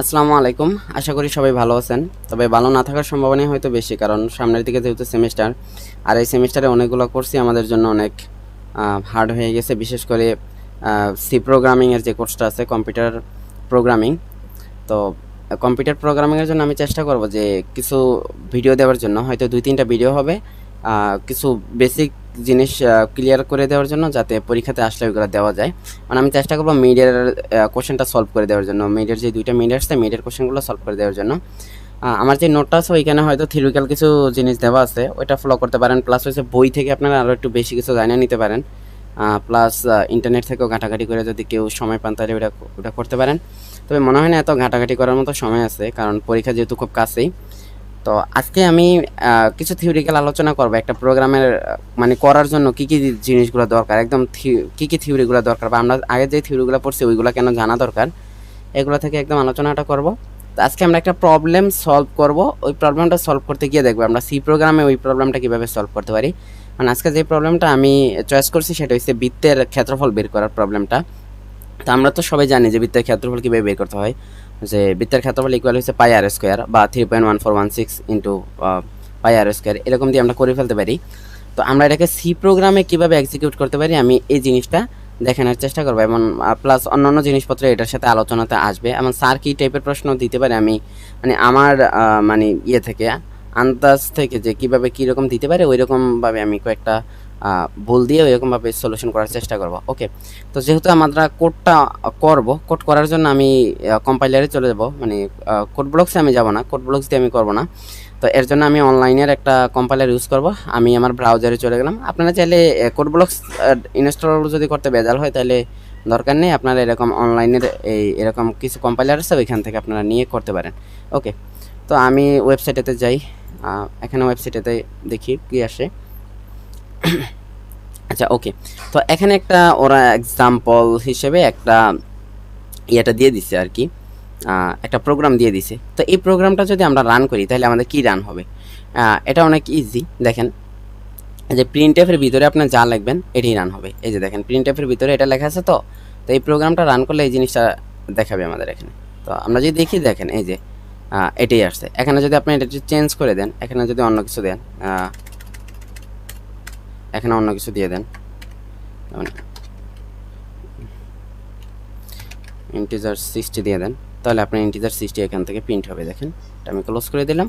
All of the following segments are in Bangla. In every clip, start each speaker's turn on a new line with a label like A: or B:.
A: আসসালামু আলাইকুম। আশা করি সবাই ভালো আছেন। তবে ভালো না থাকার সম্ভাবনাই হয়তো বেশি, কারণ সামনের দিকে যেহেতু সেমিস্টার, আর এই সেমিস্টারে অনেকগুলো কোর্সই আমাদের জন্য অনেক হার্ড হয়ে গেছে। বিশেষ করে সি প্রোগ্রামিংয়ের যে কোর্সটা আছে, কম্পিউটার প্রোগ্রামিং। তো কম্পিউটার প্রোগ্রামিংয়ের জন্য আমি চেষ্টা করব যে কিছু ভিডিও দেওয়ার জন্য, হয়তো ২-৩টা ভিডিও হবে কিছু বেসিক জিনিস ক্লিয়ার করে দেওয়ার জন্য, যাতে পরীক্ষাতে আসলে ওইগুলো দেওয়া যায়। মানে আমি চেষ্টা করব মিডের কোশ্চেনটা সলভ করে দেওয়ার জন্য, মিডের যে 2টা মিড আসছে মিডের কোশ্চেনগুলো সলভ করে দেওয়ার জন্য। আমার যে নোটটা আছে ওইখানে হয়তো থিওরিক্যাল কিছু জিনিস দেওয়া আছে, ওইটা ফলো করতে পারেন। প্লাস হচ্ছে বই থেকে আপনারা আরও একটু বেশি কিছু জানিয়ে নিতে পারেন। প্লাস ইন্টারনেট থেকেও ঘাটাঘাটি করে যদি কেউ সময় পান তাহলে ওটা করতে পারেন। তবে মনে হয় না এত ঘাটাঘাটি করার মতো সময় আছে, কারণ পরীক্ষা যেহেতু খুব কাছেই। তো আজকে আমি কিছু থিওরিক্যাল আলোচনা করব একটা প্রোগ্রামের মানে করার জন্য কী কী জিনিসগুলো দরকার, একদম কী কী থিওরিগুলো দরকার, বা আমরা আগে যে থিওরিগুলো পড়ছি ওইগুলো কেন জানা দরকার, এগুলো থেকে একদম আলোচনাটা করব। তো আজকে আমরা একটা প্রবলেম সলভ করব। ওই প্রবলেমটা সলভ করতে গিয়ে দেখবো আমরা সি প্রোগ্রামে ওই প্রবলেমটা কীভাবে সলভ করতে পারি। মানে আজকে যে প্রবলেমটা আমি চয়েস করছি সেটা হচ্ছে বৃত্তের ক্ষেত্রফল বের করার প্রবলেমটা। তো আমরা তো সবাই জানি যে বৃত্তের ক্ষেত্রফল কীভাবে বের করতে হয়, যে বৃত্তের ক্ষেত্রফল ইকুয়াল হচ্ছে পাই আর স্কোয়ার বা 3.1416 ইন্টু পাই আর স্কোয়ার, এরকম দিয়ে আমরা করে ফেলতে পারি। তো আমরা এটাকে সি প্রোগ্রামে কীভাবে এক্সিকিউট করতে পারি আমি এই জিনিসটা দেখানোর চেষ্টা করবো, এবং প্লাস অন্যান্য জিনিসপত্র এটার সাথে আলোচনাতে আসবে। এবং স্যার কী টাইপের প্রশ্ন দিতে পারে আমি মানে আমার মানে ইয়ে থেকে আন্দাজ থেকে যে কীভাবে কীরকম দিতে পারে ওইরকমভাবে আমি কয়েকটা ভুল দিয়ে ওইরকমভাবে সলিউশন করার চেষ্টা করব। ওকে, তো যেহেতু আমরা কোডটা করব, কোড করার জন্য আমি কম্পাইলারে চলে যাব, মানে কোড ব্লকসে আমি যাব না, কোড ব্লকস দিয়ে আমি করব না। তো এর জন্য আমি অনলাইনের একটা কম্পাইলার ইউজ করব। আমি আমার ব্রাউজারে চলে গেলাম। আপনারা চাইলে কোড ব্লকস ইনস্টল যদি করতে ভেজাল হয় তাহলে দরকার নেই, আপনারা এরকম অনলাইনের এরকম কিছু কম্পাইলার আছে ওইখান থেকে আপনারা নিয়ে করতে পারেন। ওকে, তো আমি ওয়েবসাইটেতে যাই। এখানে ওয়েবসাইটেতে দেখি কি আসে। আচ্ছা, ওকে, তো এখানে একটা ওরা এক্সাম্পল হিসেবে একটা ইয়েটা দিয়ে দিছে আর কি, একটা প্রোগ্রাম দিয়ে দিছে। তো এই প্রোগ্রামটা যদি আমরা রান করি তাহলে আমাদের কি রান হবে, এটা অনেক ইজি। দেখেন যে প্রিন্টএফের ভিতরে আপনি যা লিখবেন এটাই রান হবে। এই যে দেখেন প্রিন্টএফের ভিতরে এটা লেখা আছে। তো এই প্রোগ্রামটা রান করলে এই জিনিসটা দেখাবে আমাদের এখানে। তো আমরা যদি দেখি, দেখেন এই যে এটাই আসছে। এখানে যদি আপনি এটা চেঞ্জ করে দেন, এখানে যদি অন্য কিছু দেন, এখানে অন্য কিছু দিয়ে দেন, মানে ইন্টিজার 60 দিয়ে দেন, তাহলে আপনার ইন্টিজার 60 এখান থেকে প্রিন্ট হবে। দেখেন এটা আমি ক্লোজ করে দিলাম,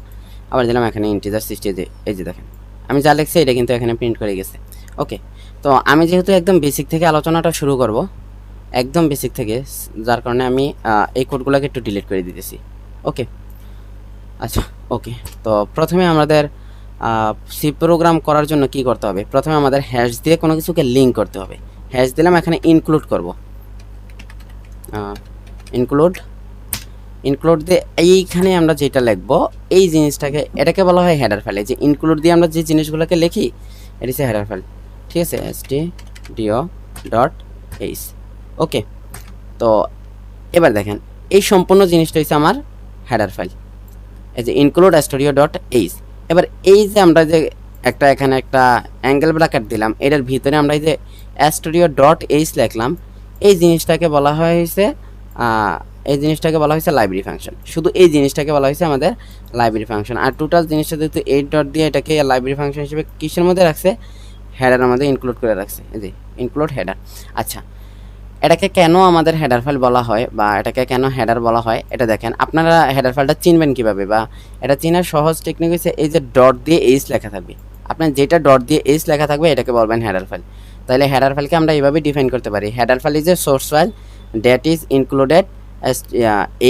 A: আবার দিলাম এখানে ইন্টিজার 60, এই যে দেখেন আমি যা লিখছি এটা কিন্তু এখানে প্রিন্ট করে গেছে। ওকে, তো আমি যেহেতু একদম বেসিক থেকে আলোচনাটা শুরু করব, একদম বেসিক থেকে, যার কারণে আমি এই কোডগুলোকে একটু ডিলিট করে দিতেছি। ওকে, আচ্ছা, ওকে, তো প্রথমে আমাদের সি প্রোগ্রাম করার জন্য কি করতে হবে, প্রথমে আমাদের হ্যাশ দিয়ে কোনো কিছুকে লিঙ্ক করতে হবে। হ্যাশ দিলাম, এখানে ইনক্লুড করব, ইনক্লুড দিয়ে এইখানে আমরা যেটা লিখব এই জিনিসটাকে, এটাকে বলা হয় হেডার ফাইল। যে ইনক্লুড দিয়ে আমরা যে জিনিসগুলোকে লিখি এটা হচ্ছে হেডার ফাইল, ঠিক আছে, stdio.h। ওকে, তো এবার দেখেন এই সম্পূর্ণ জিনিসটা হচ্ছে আমার হেডার ফাইল, এই যে ইনক্লুড stdio.h। এবার এই যে আমরা যে একটা এখানে একটা অ্যাঙ্গেল ব্র্যাকেট দিলাম, এটার ভিতরে আমরা এই যে stdio.h লিখলাম, এই জিনিসটাকে বলা হয়েছে লাইব্রেরি ফাংশন। শুধু এই জিনিসটাকে বলা হয়েছে আমাদের লাইব্রেরি ফাংশন। আর টোটাল জিনিসটা যেহেতু 8 ডট দিয়ে এটাকে লাইব্রেরি ফাংশন হিসেবে কিসের মধ্যে রাখছে, হেডারের মধ্যে ইনক্লুড করে রাখছে, এই যে ইনক্লুড হেডার। আচ্ছা, এটাকে কেন আমাদের হেডার ফাইল বলা হয় বা এটাকে কেন হেডার বলা হয়, এটা দেখেন আপনারা হেডার ফাইলটা চিনবেন কিভাবে, বা এটা চেনার সহজ টেকনিক হচ্ছে এই যে ডট দিয়ে এইচ লেখা থাকবে, আপনার যেটা ডট দিয়ে এইচ লেখা থাকবে এটাকে বলবেন হেডার ফাইল। তাহলে হেডার ফাইলকে আমরা এইভাবে ডিফাইন করতে পারি, header file is a source file that is included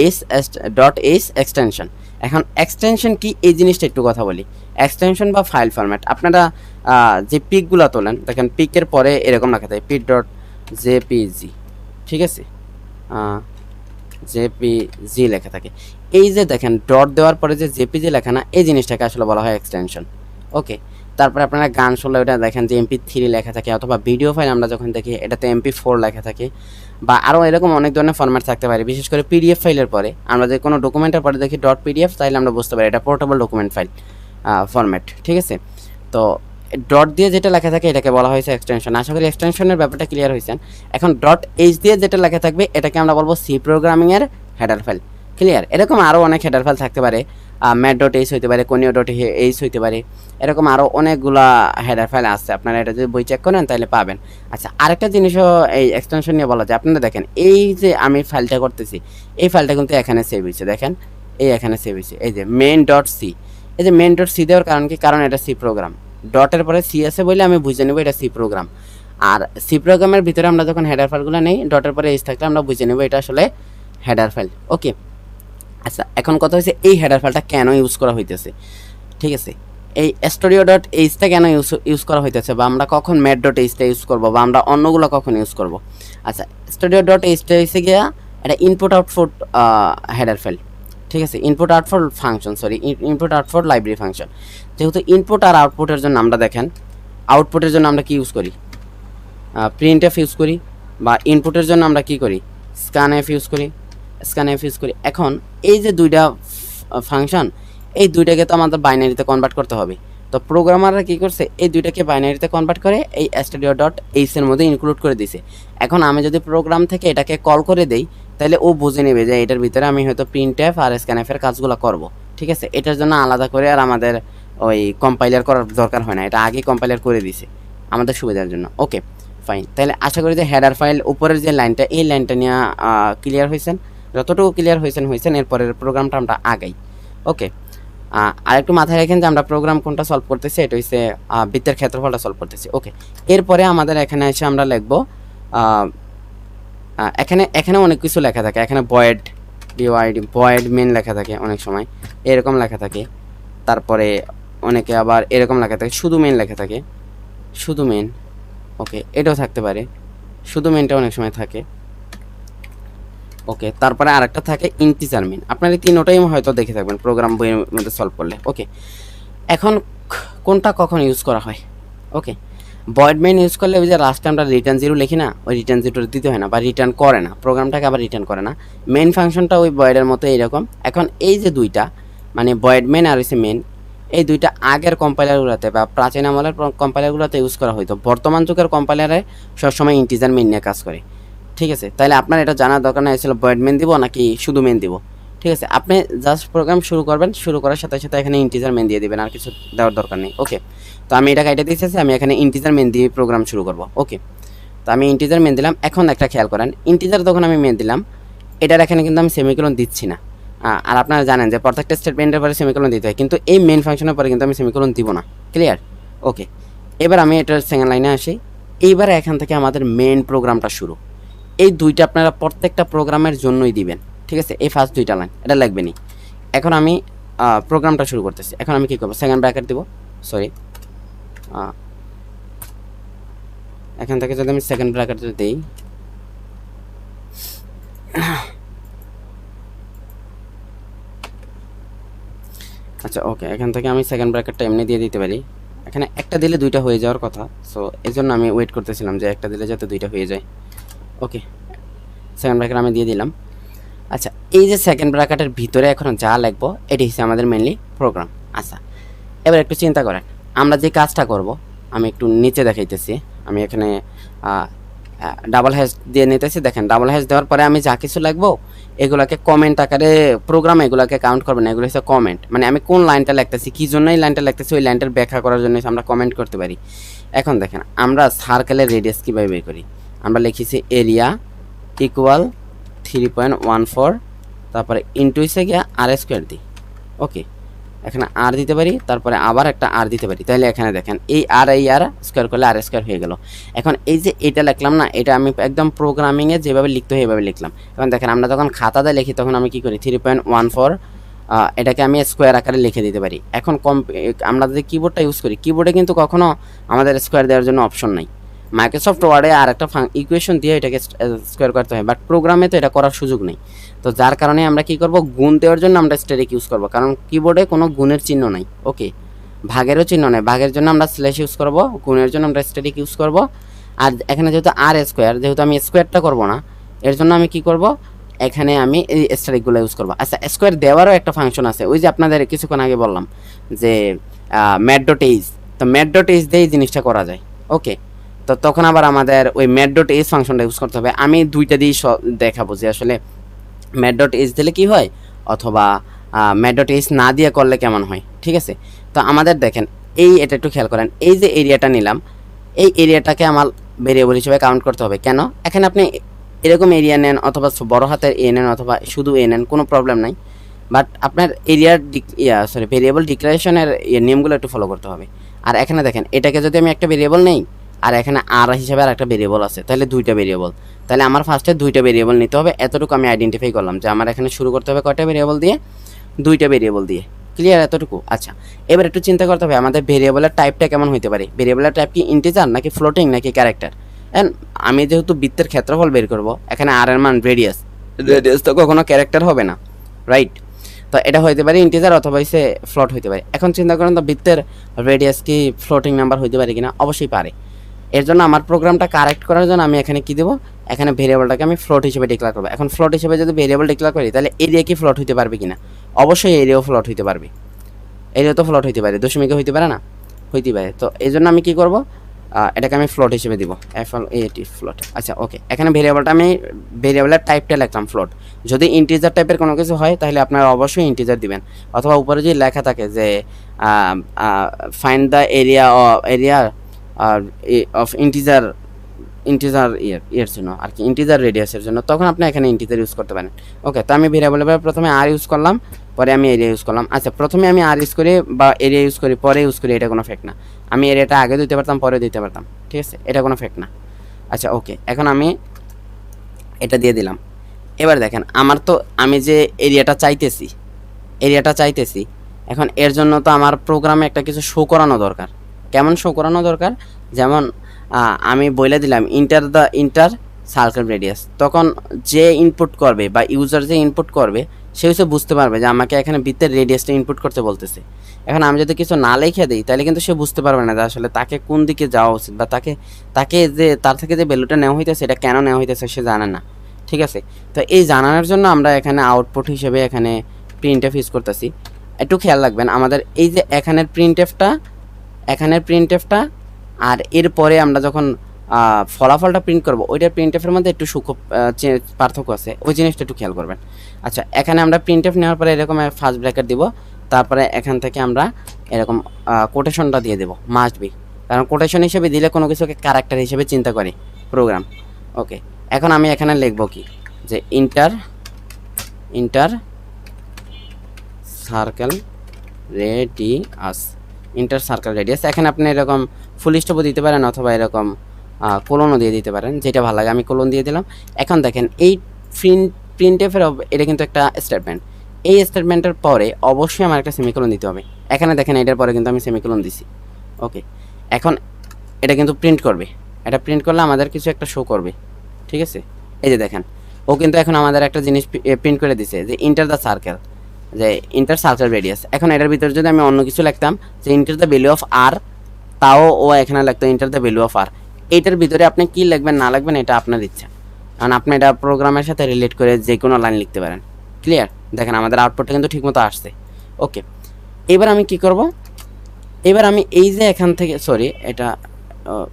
A: h.h extension. এখন এক্সটেনশন কি এই জিনিসটা একটু কথা বলি। এক্সটেনশন বা ফাইল ফরম্যাট, আপনারা যে পিকগুলো তোলেন দেখেন পিকের পরে এরকম লেখা থাকে p.jpg, ঠিক আছে, জেপিজি লেখা থাকে। এই যে দেখেন ডট দেওয়ার পরে যে জেপিজি লেখা না, এই জিনিসটাকে আসলে বলা হয় এক্সটেনশন। ওকে, তারপরে আপনারা গান শুনলে ওটা দেখেন যে MP3 লেখা থাকে, অথবা ভিডিও ফাইল আমরা যখন দেখি এটাতে MP4 লেখা থাকে, বা আরও এরকম অনেক ধরনের ফরম্যাট থাকতে পারে। বিশেষ করে PDF ফাইলের পরে আমরা যে কোনো ডকুমেন্টের পরে দেখি .pdf, তাহলে আমরা বুঝতে পারি এটা পোর্টেবল ডকুমেন্ট ফাইল ফরম্যাট, ঠিক আছে। তো ডট দিয়ে যেটা লেখা থাকে এটাকে বলা হয়েছে এক্সটেনশন। আশা করি এক্সটেনশনের ব্যাপারটা ক্লিয়ার হয়েছেন। এখন .h দিয়ে যেটা লেখা থাকবে এটাকে আমরা বলবো সি প্রোগ্রামিংয়ের হেডার ফাইল। ক্লিয়ার? এরকম আরও অনেক হেডার ফাইল থাকতে পারে, ম্যাট ডট এইচ হইতে পারে, কোনিও ডট এইচ হইতে পারে, এরকম আরও অনেকগুলা হেডার ফাইল আছে। আপনারা এটা যদি বই চেক করেন তাহলে পাবেন। আচ্ছা, আরেকটা জিনিসও এই এক্সটেনশন নিয়ে বলা যায়। আপনারা দেখেন, এই যে আমি ফাইলটা করতেছি, এই ফাইলটা কিন্তু এখানে সেভ হয়েছে, দেখেন এই এখানে সেভ হয়েছে, এই যে মেইন ডট সি। এই যে মেইন ডট সি দেওয়ার কারণ কি? কারণ এটা সি প্রোগ্রাম, ডটের পরে সি আছে বলে আমি বুঝে নেব এটা সি প্রোগ্রাম। আর সি প্রোগ্রামের ভিতরে আমরা যখন হেডার ফাইলগুলো নেই, ডটের পরে এইচ থাকলে আমরা বুঝে নেব এটা আসলে হেডার ফাইল। ওকে, আচ্ছা, এখন কথা হচ্ছে এই হেডার ফাইলটা কেন ইউজ করা হইতেছে, ঠিক আছে? এই স্টুডিও ডট এইচটা কেন ইউজ করা হইতেছে, বা আমরা কখন ম্যাট ডট এইচটা ইউজ করবো, বা আমরা অন্যগুলো কখন ইউজ করব? আচ্ছা, স্টুডিও ডট এইচটা হচ্ছে গিয়া এটা ইনপুট আউটপুট হেডার ফাইল, ঠিক আছে? Input output function, sorry, input output library function. যেহেতু ইনপুট আর আউটপুটের জন্য আমরা দেখেন, আউটপুটের জন্য আমরা কি ইউজ করি? প্রিন্টএফ ইউজ করি, বা ইনপুটের জন্য আমরা কি করি? স্ক্যানএফ ইউজ করি, স্ক্যানএফ ইউজ করি। এখন এই যে দুইটা ফাংশন, এই দুইটাকে তো আমাদের বাইনারিতে কনভার্ট করতে হবে। তো প্রোগ্রামাররা কী করছে, এই দুইটাকে বাইনারিতে কনভার্ট করে এই স্টুডিও ডট এইচের মধ্যে ইনক্লুড করে দিছে। এখন আমি যদি প্রোগ্রাম থেকে এটাকে কল করে দেই, তাহলে ও বুঝে নেবে যে এটার ভিতরে আমি হয়তো প্রিন্টএফ আর স্ক্যানএফের কাজগুলো করব, ঠিক আছে? এটার জন্য আলাদা করে আর আমাদের ওই কম্পাইলার করার দরকার হয় না, এটা আগেই কম্পাইলার করে দিছে আমাদের সুবিধার জন্য। ওকে, ফাইন। তাহলে আশা করি যে হেডার ফাইল উপরের যে লাইনটা, এই লাইনটা নিয়ে ক্লিয়ার হয়েছেন। যতটুকু ক্লিয়ার হয়েছেন এরপরের প্রোগ্রামটা আমরা আগাই। ওকে, আর একটু মাথায় রাখেন যে আমরা প্রোগ্রাম কোনটা সলভ করতেছি, এটা হচ্ছে বৃত্তের ক্ষেত্রফলটা সলভ করতেছি। ওকে, এরপরে আমাদের এখানে এসে আমরা লিখব, এখানে অনেক কিছু লেখা থাকে। এখানে ভয়েড ভয়েড মেন লেখা থাকে, অনেক সময় এরকম লেখা থাকে। তারপরে অনেকে আবার এরকম লেখা থাকে, শুধু মেন লেখা থাকে, শুধু মেন। ওকে, এটাও থাকতে পারে, শুধু মেনটা অনেক সময় থাকে। ওকে, তারপরে আরেকটা থাকে ইন্টিজার মেন। আপনার এই তিনটাই হয়তো দেখে থাকবেন প্রোগ্রাম বইয়ের মধ্যে সলভ করলে। ওকে, এখন কোনটা কখন ইউজ করা হয়? ওকে, ভয়েড মেন ইউজ করলে ওই যে লাস্টে আমরা রিটার্ন জিরো লিখি না, ওই রিটার্ন জিরোটা দিতে হয় না, বা রিটার্ন করে না, প্রোগ্রামটাকে আবার রিটার্ন করে না। মেন ফাংশনটা ওই ভয়েডের মতো এইরকম। এখন এই যে দুইটা, মানে ভয়েড মেন আর হচ্ছে মেন, এই দুইটা আগের কম্পাইলারগুলোতে বা প্রাচীন আমলের কম্পাইলারগুলোতে ইউজ করা হইতো। বর্তমান যুগের কম্পাইলারে সবসময় ইন্টিজার মেন নিয়ে কাজ করে, ঠিক আছে? তাহলে আপনার এটা জানার দরকার নাই ছিল ভয়েড মেন দিব নাকি শুধু মেন দিব, ঠিক আছে? আপনি জাস্ট প্রোগ্রাম শুরু করবেন, শুরু করার সাথে সাথে এখানে ইন্টিজার মেন দিয়ে দিবেন, আর কিছু দেওয়ার দরকার নেই। ওকে, তো আমি এটা কাইটে দিয়েছি, আমি এখানে ইন্টিজার মেন দিয়ে প্রোগ্রাম শুরু করব। ওকে, তো আমি ইন্টিজার মেন দিলাম। এখন একটা খেয়াল করেন, ইন্টিজার যখন আমি মেন দিলাম, এটার এখানে কিন্তু আমি সেমিকোলন দিচ্ছি না। আর আপনারা জানেন যে প্রত্যেকটা স্টেটমেন্টের পরে সেমিকোলন দিতে হয়, কিন্তু এই মেন ফাংশনের পরে কিন্তু আমি সেমিকোলন দিব না। ক্লিয়ার? ওকে, এবার আমি এটার সেকেন্ড লাইনে আসি। এইবার এখান থেকে আমাদের মেন প্রোগ্রামটা শুরু। এই দুইটা আপনারা প্রত্যেকটা প্রোগ্রামের জন্যই দিবেন, ঠিক আছে? এই ফার্স্ট দুইটা লাইন এটা লাগবেনি। এখন আমি প্রোগ্রামটা শুরু করতেছি। এখন আমি কী করবো? সেকেন্ড ব্র্যাকেট দিব, সরি, এখান থেকে যদি আমি সেকেন্ড ব্র্যাকেট দিই, আচ্ছা ওকে, এখান থেকে আমি সেকেন্ড ব্র্যাকেটটা এমনি দিয়ে দিতে পারি। এখানে একটা দিলে দুইটা হয়ে যাওয়ার কথা, সো এই জন্য আমি ওয়েট করতেছিলাম যে একটা দিলে যাতে দুইটা হয়ে যায়। ওকে, সেকেন্ড ব্র্যাকেট আমি দিয়ে দিলাম। আচ্ছা, এই যে সেকেন্ড ব্র্যাকেটের ভিতরে এখন যা লিখবো এটি হচ্ছে আমাদের মেনলি প্রোগ্রাম। আচ্ছা, এবার একটু চিন্তা করেন, আমরা যে কাজটা করব, আমি একটু নিচে দেখাইতেছি। আমি এখানে ডাবল হ্যাশ দিয়ে নিতেছি। দেখেন, ডাবল হ্যাশ দেওয়ার পরে আমি যা কিছু লিখবো এগুলোকে কমেন্ট আকারে প্রোগ্রাম এগুলোকে কাউন্ট করবে না, এগুলো হচ্ছে কমেন্ট। মানে আমি কোন লাইনটা লিখতেছি, কী জন্য এই লাইনটা লিখতেছি, ওই লাইনটার ব্যাখ্যা করার জন্য আমরা কমেন্ট করতে পারি। এখন দেখেন, আমরা সার্কেলের রেডিয়াস কীভাবে বের করি? আমরা লিখেছি এরিয়া ইকুয়াল 3.14, তারপরে ইন্টু হচ্ছে গিয়া আর স্কোয়ার দিই। ওকে, এখানে আর দিতে পারি, তারপরে আবার একটা আর দিতে পারি। তাহলে এখানে দেখেন, এই আর স্কোয়ার করলে আর স্কোয়ার হয়ে গেল। এখন এই যে এটা লিখলাম না, এটা আমি একদম প্রোগ্রামিংয়ে যেভাবে লিখতে হয় এভাবে লিখলাম। এখন দেখেন, আমরা যখন খাতাতে লিখি তখন আমি কি করি? 3.14 এটাকে আমি স্কোয়ার আকারে লিখে দিতে পারি। এখন আমরা যদি কিবোর্ডটা ইউজ করি, কিবোর্ডে কিন্তু কখনো আমাদের স্কোয়ার দেওয়ার জন্য অপশন নাই। মাইক্রোসফট ওয়ার্ডে আর একটা ইকুয়েশন দিয়ে এটাকে স্কোয়ার করতে হয়, বাট প্রোগ্রামে তো এটা করার সুযোগ নেই। তো যার কারণে আমরা কি করব? গুণ দেওয়ার জন্য আমরা স্টেরিক ইউজ করব, কারণ কিবোর্ডে কোনো গুণের চিহ্ন নাই। ওকে, ভাগেরও চিহ্ন নেই, ভাগের জন্য আমরা স্ল্যাশ ইউজ করব, গুণের জন্য আমরা স্টেরিক ইউজ করব। আর এখানে যেহেতু আর স্কোয়ার, যেহেতু আমি স্কোয়ারটা করব না, এর জন্য আমি কি করব? এখানে আমি এই স্টেরিকগুলো ইউজ করব। আচ্ছা, স্কোয়ার দেওয়ারও একটা ফাংশন আছে, ওই যে আপনাদের কিছুক্ষণ আগে বললাম যে ম্যাট ডট এইচ। তো ম্যাট ডট এইচ দিয়ে এই জিনিসটা করা যায়। ওকে, তো তখন আবার আমাদের ওই ম্যাট ডট এইচ ফাংশনটা ইউজ করতে হবে। আমি দুইটা দিয়েই দেখাবো যে আসলে ম্যাথ ডট এইচ দিলে কি হয়, অথবা ম্যাথ ডট এইচ না দিয়ে করলে কেমন হয়, ঠিক আছে। তো আমাদের দেখেন এটা একটু খেয়াল করেন, এই যে এরিয়াটা নিলাম, এই এরিয়াটাকে আমার ভেরিয়েবল হিসেবে কাউন্ট করতে হবে। কেন? এখানে আপনি এরকম এরিয়া নেন, অথবা বড় হাতের এ নেন, অথবা শুধু এ নেন, কোনো প্রবলেম নাই। বাট আপনার এরিয়ার ভেরিয়েবল ডিক্লারেশনের নিয়মগুলো একটু ফলো করতে হবে। আর এখানে দেখেন, এটাকে যদি আমি একটা ভেরিয়েবল নেই, আর এখানে আর হিসেবে আর একটা ভেরিয়েবল আছে, তাহলে দুইটা ভেরিয়েবল, তাহলে আমার ফার্স্টে দুইটা ভেরিয়েবল নিতে হবে। এতটুকু আমি আইডেন্টিফাই করলাম যে আমার এখানে শুরু করতে হবে কয়টা ভেরিয়েবল দিয়ে, দুইটা ভেরিয়েবল দিয়ে। ক্লিয়ার এতটুকু? আচ্ছা, এবার একটু চিন্তা করতে হবে আমাদের ভেরিয়েবলের টাইপটা কেমন হতে পারে। ভেরিয়েবলের টাইপ কি ইন্টিজার নাকি ফ্লোটিং নাকি ক্যারেক্টার? এন্ড আমি যেহেতু বৃত্তের ক্ষেত্রফল বের করব, এখানে আর এর মান রেডিয়াস তো কখনো ক্যারেক্টার হবে না, রাইট? তো এটা হইতে পারে ইন্টিজার অথবা হইছে ফ্লোট হইতে পারে। এখন চিন্তা করেন তো বৃত্তের রেডিয়াস কি ফ্লোটিং নাম্বার হইতে পারে কিনা? অবশ্যই পারে। এর জন্য আমার প্রোগ্রামটা কারেক্ট করার জন্য আমি এখানে কি দেবো, এখানে ভেরিয়েবলটাকে আমি ফ্লোট হিসেবে ডিক্লেয়ার করবো। এখন ফ্লোট হিসেবে যদি ভেরিয়েবল ডিক্লেয়ার করি, তাহলে এরিয়া কি ফ্লোট হইতে পারবে কিনা? অবশ্যই এরিয়াও ফ্লোট হইতে পারবে, এরিয়া তো ফ্লোট হইতে পারে, দশমিকে হইতে পারে না? হইতে পারে। তো এই জন্য আমি কি করবো, এটাকে আমি ফ্লোট হিসেবে দিব, FLOAT ফ্লোট। আচ্ছা ওকে, এখানে ভেরিয়েবলটা আমি ভেরিয়েবলের টাইপটা লিখলাম ফ্লোট। যদি ইন্টিজার টাইপের কোনো কিছু হয় তাহলে আপনারা অবশ্যই ইন্টিজার দিবেন, অথবা উপরে যদি লেখা থাকে যে find the area of integer ইয়ের জন্য আর কি, ইন্টিজার রেডিয়াসের জন্য, তখন আপনি এখানে ইন্টিজার ইউজ করতে পারেন। ওকে, তো আমি ভেরিয়েবলের প্রথমে আর ইউজ করলাম, পরে আমি এরিয়া ইউজ করলাম। আচ্ছা, প্রথমে আমি আর ইউজ করি বা এরিয়া ইউজ করি পরে ইউজ করি, এটা কোনো ফ্যাক্ট না। আমি এরিয়াটা আগে দিতে পারতাম, পরে দিতে পারতাম, ঠিক আছে, এটা কোনো ফ্যাক্ট না। আচ্ছা ওকে, এখন আমি এটা দিয়ে দিলাম। এবার দেখেন, আমার তো আমি যে এরিয়াটা চাইতেছি, এখন এর জন্য তো আমার প্রোগ্রামে একটা কিছু শো করানো দরকার। কেমন শো করানো দরকার? যেমন আমি বলে দিলাম ইন্টার সার্কেল রেডিয়াস, তখন যে ইনপুট করবে বা ইউজার যে ইনপুট করবে সে হচ্ছে বুঝতে পারবে যে আমাকে এখানে বৃত্তের রেডিয়াসটা ইনপুট করতে বলতেছে। এখন আমি যদি কিছু না লিখে দিই, তাহলে কিন্তু সে বুঝতে পারবে না যে আসলে তাকে কোন দিকে যাওয়া উচিত, বা তাকে যে তার থেকে যে ভ্যালুটা নেওয়া হইতেছে এটা কেন নেওয়া হইতেছে সে জানে না, ঠিক আছে। তো এই জানানোর জন্য আমরা এখানে আউটপুট হিসেবে এখানে প্রিন্টএফ ইউজ করতেছি। একটু খেয়াল রাখবেন, আমাদের এই যে এখানের প্রিন্টএফটা আর এরপরে আমরা যখন ফলাফলটা প্রিন্ট করব, ওইটার প্রিন্টএফের মধ্যে একটু পার্থক্য আছে, ওই জিনিসটা একটু খেয়াল করবেন। আচ্ছা, এখানে আমরা প্রিন্টএফ নেওয়ার পরে এরকম ফার্স্ট ব্র্যাকেট দিব, তারপরে এখান থেকে আমরা এরকম কোটেশনটা দিয়ে দেবো, মাস্ট বি, কারণ কোটেশন হিসেবে দিলে কোনো কিছুকে ক্যারেক্টার হিসেবে চিন্তা করে প্রোগ্রাম। ওকে, এখন আমি এখানে লিখব কি, যে ইন্টার সার্কেল রেডিয়াস। এখানে আপনি এরকম ফুল স্টপও দিতে পারেন, অথবা এরকম কোলনও দিয়ে দিতে পারেন, যেটা ভালো লাগে। আমি কোলন দিয়ে দিলাম। এখন দেখেন, এই প্রিন্টএফের এটা কিন্তু একটা স্টেটমেন্ট, এই স্টেটমেন্টের পরে অবশ্যই আমার একটা সেমিকোলন দিতে হবে। এখানে দেখেন, এটার পরে কিন্তু আমি সেমিকোলন দিছি। ওকে, এখন এটা কিন্তু প্রিন্ট করবে, এটা প্রিন্ট করলে আমাদের কিছু একটা শো করবে, ঠিক আছে। এই যে দেখেন, ও কিন্তু এখন আমাদের একটা জিনিস প্রিন্ট করে দিছে, যে ইন্টার সার্কেল রেডিয়াস। এখন এটার ভিতরে যদি আমি অন্য কিছু লিখতাম, যে ইন্টার দ্য ভ্যালু অফ আর, তাও ও এখানে লিখতো ইন্টার দ্য ভ্যালু অফ আর। এইটার ভিতরে আপনি কি লিখবেন না লিখবেন এটা আপনার ইচ্ছা, কারণ আপনি এটা প্রোগ্রামের সাথে রিলেট করে যে কোনো লাইন লিখতে পারেন। ক্লিয়ার? দেখেন আমাদের আউটপুটটা কিন্তু ঠিকমতো আসছে। ওকে, এবার আমি কি করব, এবার আমি এই যে এখান থেকে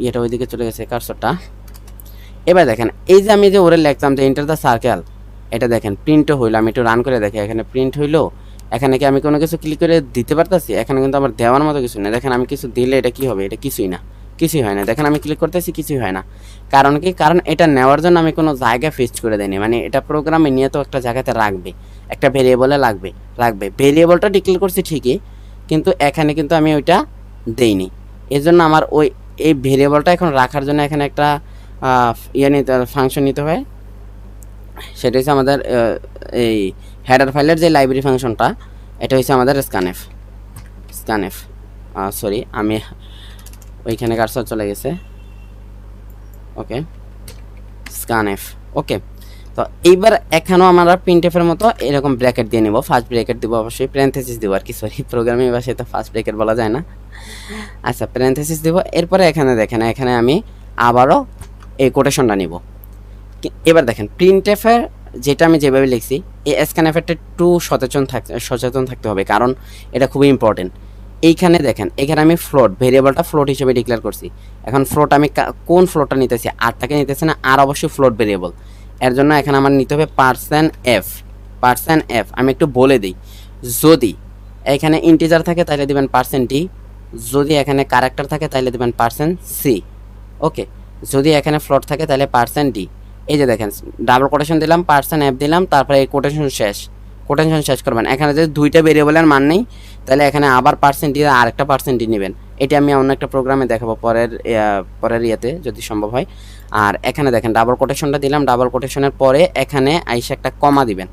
A: এটা ওইদিকে চলে গেছে কার্সরটা। এবার দেখেন, এই যে আমি যে ওরে লিখতাম যে ইন্টার দ্য সার্কেল, এটা দেখেন প্রিন্টও হইলো। আমি একটু রান করে দেখি, এখানে প্রিন্ট হইলো। এখানে কি আমি কোনো কিছু ক্লিক করে দিতে পারতাছি? এখানে কিন্তু আমার দেওয়ার মতো কিছু না। দেখেন, আমি কিছু দিলে এটা কি হবে? এটা কিছুই হয় না। দেখেন, আমি ক্লিক করতেছি, কিছুই হয় না। কারণ কি? কারণ এটা নেওয়ার জন্য আমি কোনো জায়গা ফিক্সড করে দিইনি। মানে এটা প্রোগ্রামে নিয়ে তো একটা জায়গাতে রাখবে, একটা ভেরিয়েবলে রাখবে। ভেরিয়েবলটা ডিক্লেয়ার করছি ঠিকই, কিন্তু এখানে কিন্তু আমি ওইটা দেইনি। এর জন্য আমার এই ভেরিয়েবলটা এখন রাখার জন্য এখানে একটা ফাংশন নিতে হয়। সেটা হচ্ছে আমাদের এই হেডার ফাইলের যে লাইব্রেরি ফাংশনটা, এটা হচ্ছে আমাদের স্ক্যানএফ। আমি ওইখানে কার্সর চলে গেছে। ওকে, স্ক্যানএফ। ওকে, তো এইবার এখানেও আমরা প্রিন্টএফের মতো এরকম ব্র্যাকেট দিয়ে নেব। ফার্স্ট ব্র্যাকেট দিব, অবশ্যই প্যারেনথেসিস দিব আর কি, প্রোগ্রামিং ভাষায় তো ফার্স্ট ব্র্যাকেট বলা যায় না। আচ্ছা, প্যারেনথেসিস দিব। এরপরে এখানে দেখেন, এখানে আমি আবারও এই কোটেশনটা নিব। এবার দেখেন, প্রিন্টএফের যেটা আমি যেভাবে লিখছি, এই স্ক্যানএফেরটা একটু সচেতন থাকতে হবে, কারণ এটা খুবই ইম্পর্টেন্ট। এইখানে দেখেন, এখানে আমি ভেরিয়েবলটা ফ্লোট হিসেবে ডিক্লেয়ার করছি। এখন ফ্লোট আমি কোন ফ্লোটটা নিতেছি? আরটাকে নিতেছি না, আর অবশ্যই ফ্লোট ভেরিয়েবল। এর জন্য এখানে আমার নিতে হবে %f, পার্সেন্ট এফ, আমি একটু বলে দিই, যদি এখানে ইন্টিজার থাকে তাহলে দিবেন পার্সেন্ট ডি, যদি এখানে ক্যারেক্টার থাকে তাহলে দিবেন পার্সেন্ট সি। ওকে, যদি এখানে ফ্লোট থাকে তাহলে পার্সেন্ট ডি। এই যে দেখেন ডাবল কোটেশন দিলাম, পার্সেন্ট এফ দিলাম, তারপরে এই কোটেশন শেষ করবেন। এখানে যদি দুইটা ভেরিয়েবলের মান নেই তাহলে এখানে আবার পার্সেন্ট দিয়ে আরেকটা পার্সেন্ট ডি নেবেন। এটা আমি অন্য একটা প্রোগ্রামে দেখাবো পরের ইয়েতে যদি সম্ভব হয়। আর এখানে দেখেন ডাবল কোটেশনটা দিলাম, ডাবল কোটেশনের পরে এখানে আইসা একটা কমা দিবেন।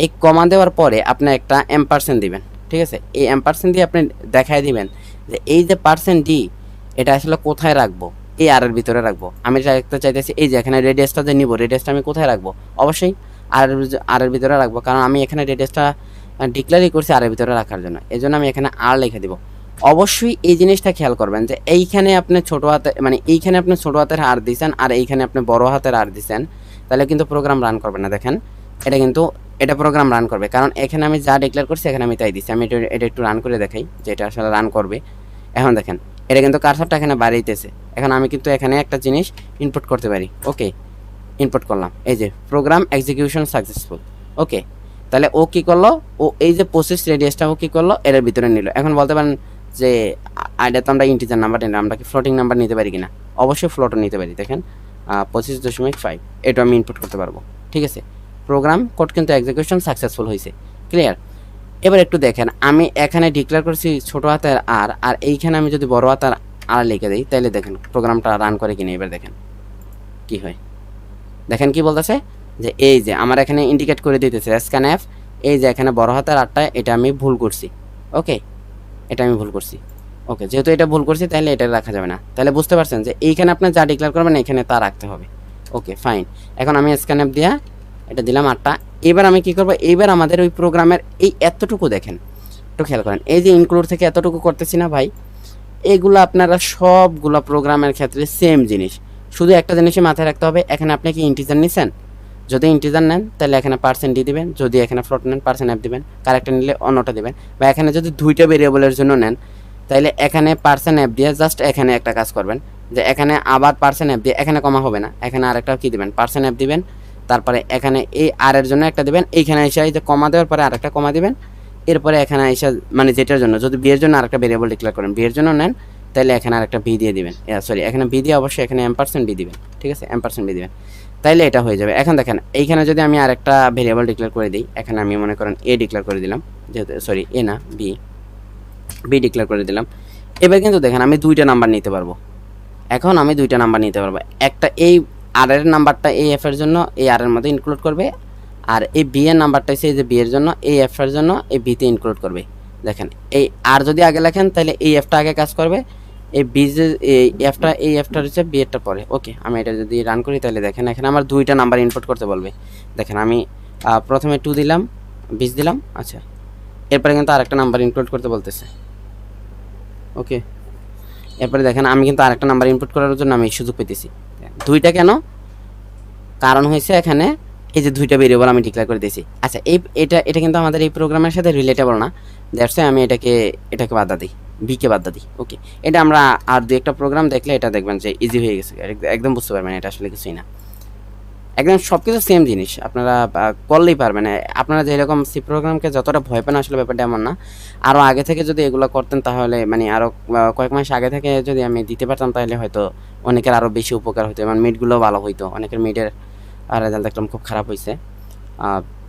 A: এই কমা দেওয়ার পরে আপনি একটা এম্পারসেন্ট দিবেন, ঠিক আছে? এই এম্পারসেন্ট দিয়ে আপনি দেখায় দিবেন যে এই যে পার্সেন্ট ডি এটা আসলে কোথায় রাখবো, এই আর এর ভিতরে রাখবো। আমি রাখতে চাইতেছি এই যে এখানে রেডিয়াসটা যে নিব, রেডিয়াসটা আমি কোথায় রাখবো? অবশ্যই আর এর ভিতরে রাখবো, কারণ আমি এখানে রেডিয়াসটা ডিক্লেয়ারই করছি আর এর ভিতরে রাখার জন্য। এই জন্য আমি এখানে আর লিখে দিব। অবশ্যই এই জিনিসটা খেয়াল করবেন যে এইখানে আপনি ছোটো হাতে মানে এইখানে আপনি ছোটো হাতের আর দিয়েছেন আর এইখানে আপনি বড় হাতের আর দিয়েছেন, তাহলে কিন্তু প্রোগ্রাম রান করবে না। দেখেন এটা প্রোগ্রাম রান করবে, কারণ এখানে আমি যা ডিক্লেয়ার করছি এখানে আমি তাই দিচ্ছি। আমি এটা একটু রান করে দেখাই যে এটা আসলে রান করবে। এখন দেখেন এটা কিন্তু কার্সরটা এখানে বাড়াইতেছে। এখন আমি কিন্তু এখানে একটা জিনিস ইনপুট করতে পারি। ওকে, ইনপুট করলাম, এই যে প্রোগ্রাম এক্সিকিউশন সাকসেসফুল। ওকে, তাহলে ও কী করলো, ও এই যে 25 রেডিয়াসটা ও কী করলো এর ভিতরে নিল। এখন বলতে পারেন যে এটা তো আমরা ইন্টিজার নাম্বার নিলাম, আমরা কি ফ্লোটিং নাম্বার নিতে পারি কিনা? অবশ্যই ফ্লোটও নিতে পারি। দেখেন 25.5 এটা আমি ইনপুট করতে পারবো, ঠিক আছে? প্রোগ্রাম কোড কিন্তু এক্সিকিউশন সাকসেসফুল হয়েছে। ক্লিয়ার? এবার একটু দেখেন, আমি এখানে ডিক্লেয়ার করছি ছোটো হাতের আর এইখানে আমি যদি বড় হাতের আর লিখে দিই তাহলে দেখেন প্রোগ্রামটা রান করে কিনা। এবার দেখেন কি হয়, দেখেন কি বলতেছে যে এই যে আমার এখানে ইন্ডিকেট করে দিতেছে স্ক্যান এফ, এই যে এখানে বড় হাতের আরটা এটা আমি ভুল করছি। ওকে, এটা আমি ভুল করছি। ওকে, যেহেতু এটা ভুল করছি তাহলে এটা রাখা যাবে না। তাহলে বুঝতে পারছেন যে এইখানে আপনি যা ডিক্লেয়ার করবেন এখানে তা রাখতে হবে। ওকে ফাইন, এখন আমি স্ক্যান এফ দিয়া এটা দিলাম আটটা। এবার আমি কি করব, এইবার আমাদের ওই প্রোগ্রামের এই এতটুকু দেখেন, একটু খেয়াল করেন, এই যে ইনক্লুড থেকে এতটুকু করতেছি না ভাই, এগুলো আপনারা সবগুলো প্রোগ্রামের ক্ষেত্রে সেম জিনিস। শুধু একটা জিনিসই মাথায় রাখতে হবে, এখানে আপনি কি ইন্টিজার নিছেন? যদি ইন্টিজার নেন তাহলে এখানে পার্সেন্ট ডি দিবেন, যদি এখানে ফ্লোট নেন পার্সেন্ট এফ দিবেন, ক্যারেক্টার নিলে অন্যটা দিবেন। বা এখানে যদি দুইটা ভেরিয়েবলের জন্য নেন তাহলে এখানে পার্সেন্ট এফ দিয়ে জাস্ট এখানে একটা কাজ করবেন যে এখানে আবার পার্সেন্ট এফ দিয়ে, এখানে কমা হবে না, এখানে আরেকটা কি দিবেন পার্সেন্ট এফ দিবেন, তারপরে এখানে এই আর এর জন্য একটা দিবেন, এইখানে এসে এই যে কমা দেওয়ার পরে আরেকটা কমা দিবেন, এরপরে এখানে এসে মানে যেটার জন্য যদি বি এর জন্য আরেকটা ভেরিয়েবল ডিক্লেয়ার করেন, বি এর জন্য নেন তাহলে এখানে আরেকটা বি দিয়ে দিবেন, সরি এখানে বি দিয়ে অবশ্যই এখানে এম% বি দিবেন, ঠিক আছে? এম% বি দিবেন, তাইলে এটা হয়ে যাবে। এখন দেখেন এইখানে যদি আমি আরেকটা ভেরিয়েবল ডিক্লেয়ার করে দিই, এখানে আমি মনে করেন এ ডিক্লেয়ার করে দিলাম, যেহেতু সরি এ না বি ডিক্লেয়ার করে দিলাম। এবার কিন্তু দেখেন আমি দুইটা নাম্বার নিতে পারবো। এখন আমি দুইটা নাম্বার নিতে পারবো, একটা এই আর এর নাম্বারটা এই এফ এর জন্য এই আর এর মধ্যে ইনক্লুড করবে, আর এই বি এর নাম্বারটা হচ্ছে এই যে বি এর জন্য এই এফ এর জন্য এই বিতে ইনক্লুড করবে। দেখেন এই আর যদি আগে লেখেন তাহলে এই এফটা আগে কাজ করবে, এই বি যে এই এফটা হচ্ছে বি এরটা পরে। ওকে, আমি এটা যদি রান করি তাহলে দেখেন এখানে আমার দুইটা নাম্বার ইনপুট করতে বলবে। দেখেন আমি প্রথমে 2 দিলাম, 20 দিলাম, আচ্ছা এরপরে কিন্তু আরেকটা নাম্বার ইনক্লুড করতে বলতেছে। ওকে, এরপরে দেখেন আমি কিন্তু আরেকটা নাম্বার ইনপুট করার জন্য আমি সুযোগ পেতেছি। দুইটা কেন? কারণ হয়েছে এখানে এই যে দুইটা ভেরিয়েবল আমি ডিক্লেয়ার করে দিয়েছি। আচ্ছা এটা কিন্তু আমাদের এই প্রোগ্রামের সাথে রিলেটেবল না, দ্যাটস ওয়াই আমি এটাকে বাদ দিই, বিকে বাদ দিই। ওকে, এটা আমরা আর দুই একটা প্রোগ্রাম দেখলে এটা দেখবেন যে ইজি হয়ে গেছে, একদম বুঝতে পারবেন এটা আসলে কিছুই না, একদম সব কিছু সেম জিনিস, আপনারা করলেই পারবেন। আপনারা যেরকম সি প্রোগ্রামকে যতটা ভয় পান আসলে ব্যাপারটা এমন না। আরও আগে থেকে যদি এগুলো করতেন তাহলে মানে আরও কয়েক মাস আগে থেকে যদি আমি দিতে পারতাম তাহলে হয়তো অনেকের আরও বেশি উপকার হতো এবং মিডগুলোও ভালো হইতো। অনেকের মিডের রেজাল্ট দেখলাম খুব খারাপ হয়েছে,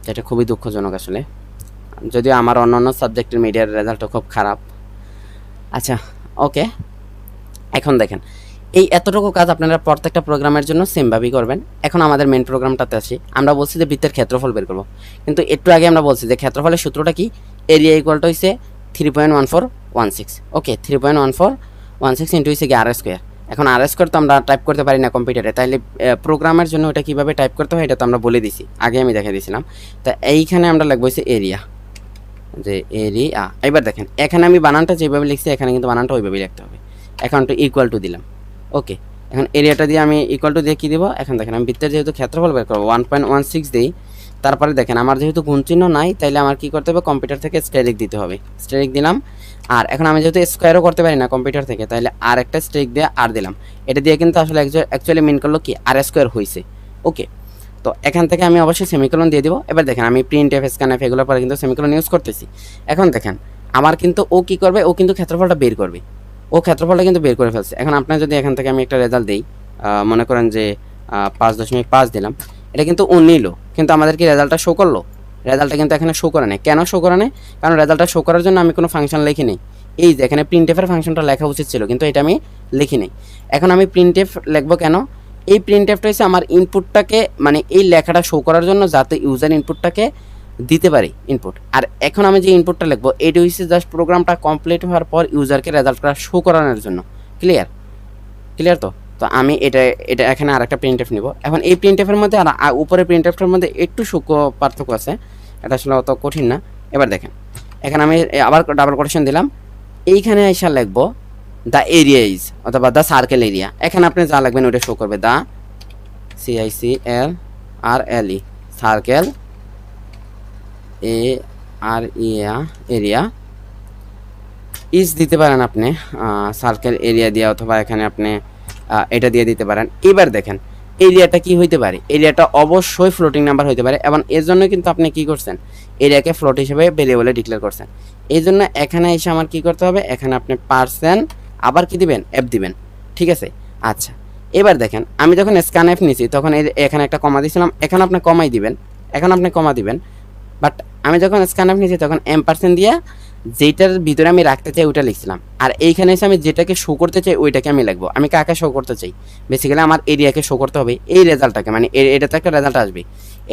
A: যেটা খুবই দুঃখজনক আসলে, যদিও আমার অন্যান্য সাবজেক্টের মিডের রেজাল্টও খুব খারাপ। আচ্ছা ওকে, এখন দেখেন এই এতটুকু কাজ আপনারা প্রত্যেকটা প্রোগ্রামের জন্য সেমভাবেই করবেন। এখন আমাদের মেন প্রোগ্রামটাতে আসি, আমরা বলছি যে বৃত্তের ক্ষেত্রফল বের করব, কিন্তু একটু আগে আমরা বলছি যে ক্ষেত্রফলের সূত্রটা কি, এরিয়া ইকুয়াল টু হচ্ছে 3.1416। ওকে, 3.1416 ইন্টু হচ্ছে কি আর স্কোয়ার। এখন আর স্কোয়ার তো আমরা টাইপ করতে পারি না কম্পিউটারে, তাইলে প্রোগ্রামের জন্য ওটা কীভাবে টাইপ করতে হয় এটা তো আমরা বলে দিছি, আগে আমি দেখে দিয়েছিলাম। তা এইখানে আমরা লিখবো হচ্ছে এরিয়া, যে এরিয়া। এবার দেখেন এখানে আমি বানানটা যেভাবে লিখছি এখানে কিন্তু বানানটা ওইভাবেই লিখতে হবে। এখন তো ইকুয়াল টু দিলাম। ওকে, এখন এরিয়াটা দিয়ে আমি ইকুয়াল টু দিয়ে কী দেবো, এখন দেখেন আমি বৃত্তের যেহেতু ক্ষেত্রফল বের করবো 1.16 দিই, তারপরে দেখেন আমার যেহেতু গুণচিহ্ন নাই তাইলে আমার কী করতে হবে, কম্পিউটার থেকে স্টেরিক দিতে হবে। স্টেরিক দিলাম, আর এখন আমি যেহেতু স্কোয়ারও করতে পারি না কম্পিউটার থেকে, তাহলে আর একটা স্টেরিক দিয়ে আর দিলাম। এটা দিয়ে কিন্তু আসলে অ্যাকচুয়ালি মিন করলো কি আর স্কোয়ার হয়েছে। ওকে, তো এখান থেকে আমি অবশ্যই সেমিকোলন দিয়ে দিব। এবার দেখেন আমি প্রিন্ট এফ স্ক্যানএফ এগুলোর পরে কিন্তু সেমিকোলন ইউজ করতেছি। এখন দেখেন আমার কিন্তু ও কী করবে, ও কিন্তু ক্ষেত্রফলটা বের করবে, ও ক্ষেত্রফলটা কিন্তু বের করে ফেলছে। এখন আপনার যদি এখান থেকে আমি একটা রেজাল্ট দিই, মনে করেন যে 5.5 দিলাম, এটা কিন্তু ও নিল, কিন্তু আমাদের কি রেজাল্টটা শো করলো? রেজাল্টটা কিন্তু এখানে শো করে নেই। কেন শো করে নেই? কারণ রেজাল্টটা শো করার জন্য আমি কোনো ফাংশন লিখি নেই। এই যে এখানে প্রিন্টএফের ফাংশনটা লেখা উচিত ছিল, কিন্তু এটা আমি লিখি নেই। এখন আমি প্রিন্টএফ লিখবো কেন? এই প্রিন্টএফটা হচ্ছে আমার ইনপুটটাকে, মানে এই লেখাটা শো করার জন্য, যাতে ইউজার ইনপুটটাকে দিতে পারি ইনপুট। আর এখন আমি যে ইনপুটটা লিখবো এটা হচ্ছে জাস্ট প্রোগ্রামটা কমপ্লিট হওয়ার পর ইউজারকে রেজাল্টটা শো করানোর জন্য। ক্লিয়ার? ক্লিয়ার তো? তো আমি এটা এখানে আরেকটা প্রিন্টএফ নিব। এখন এই প্রিন্টএফের মধ্যে আর উপরে প্রিন্টএফটার মধ্যে একটু সূক্ষ্ম পার্থক্য আছে, এটা আসলে অত কঠিন না। এবার দেখেন এখানে আমি আবার ডাবল কোটেশন দিলাম, এইখানে এসে লিখবো দ্য এরিয়া ইজ, অথবা দ্য সার্কেল এরিয়া। এখানে আপনি যা লাগবেন ওটা শো করবে, the CICLRLE circle area is দিতে পারেন আপনি, সার্কেল এরিয়া দিয়ে, অথবা এখানে আপনি এটা দিয়ে দিতে পারেন। এবার দেখেন এরিয়াটা কি হইতে পারে, এরিয়াটা অবশ্যই ফ্লোটিং নাম্বার হইতে পারে, এবং এর জন্য কিন্তু আপনি কি করছেন, এরিয়াকে ফ্লোট হিসেবে ভেরিয়েবলে ডিক্লেয়ার করছেন। এই জন্য এখানে এসে আমার কি করতে হবে, এখানে আপনি পার্সেন্ট আবার কি দিবেন, এফ দিবেন। ঠিক আছে? আচ্ছা এবার দেখেন আমি যখন স্ক্যান এফ নিছি তখন এখানে একটা কমা দিয়েছিলাম, এখন আপনি কমাই দিবেন, এখন আপনি কমা দিবেন। বাট আমি যখন স্ক্যান এফ নিয়েছি তখন M% দিয়ে যেটার ভিতরে আমি রাখতে চাই ওইটা লিখছিলাম, আর এইখানে এসে আমি যেটাকে শো করতে চাই ওইটাকে আমি লিখবো। আমি কাকে শো করতে চাই? বেসিক্যালি আমার এরিয়াকে শো করতে হবে, এই রেজাল্টটাকে, মানে এটাতে একটা রেজাল্ট আসবে,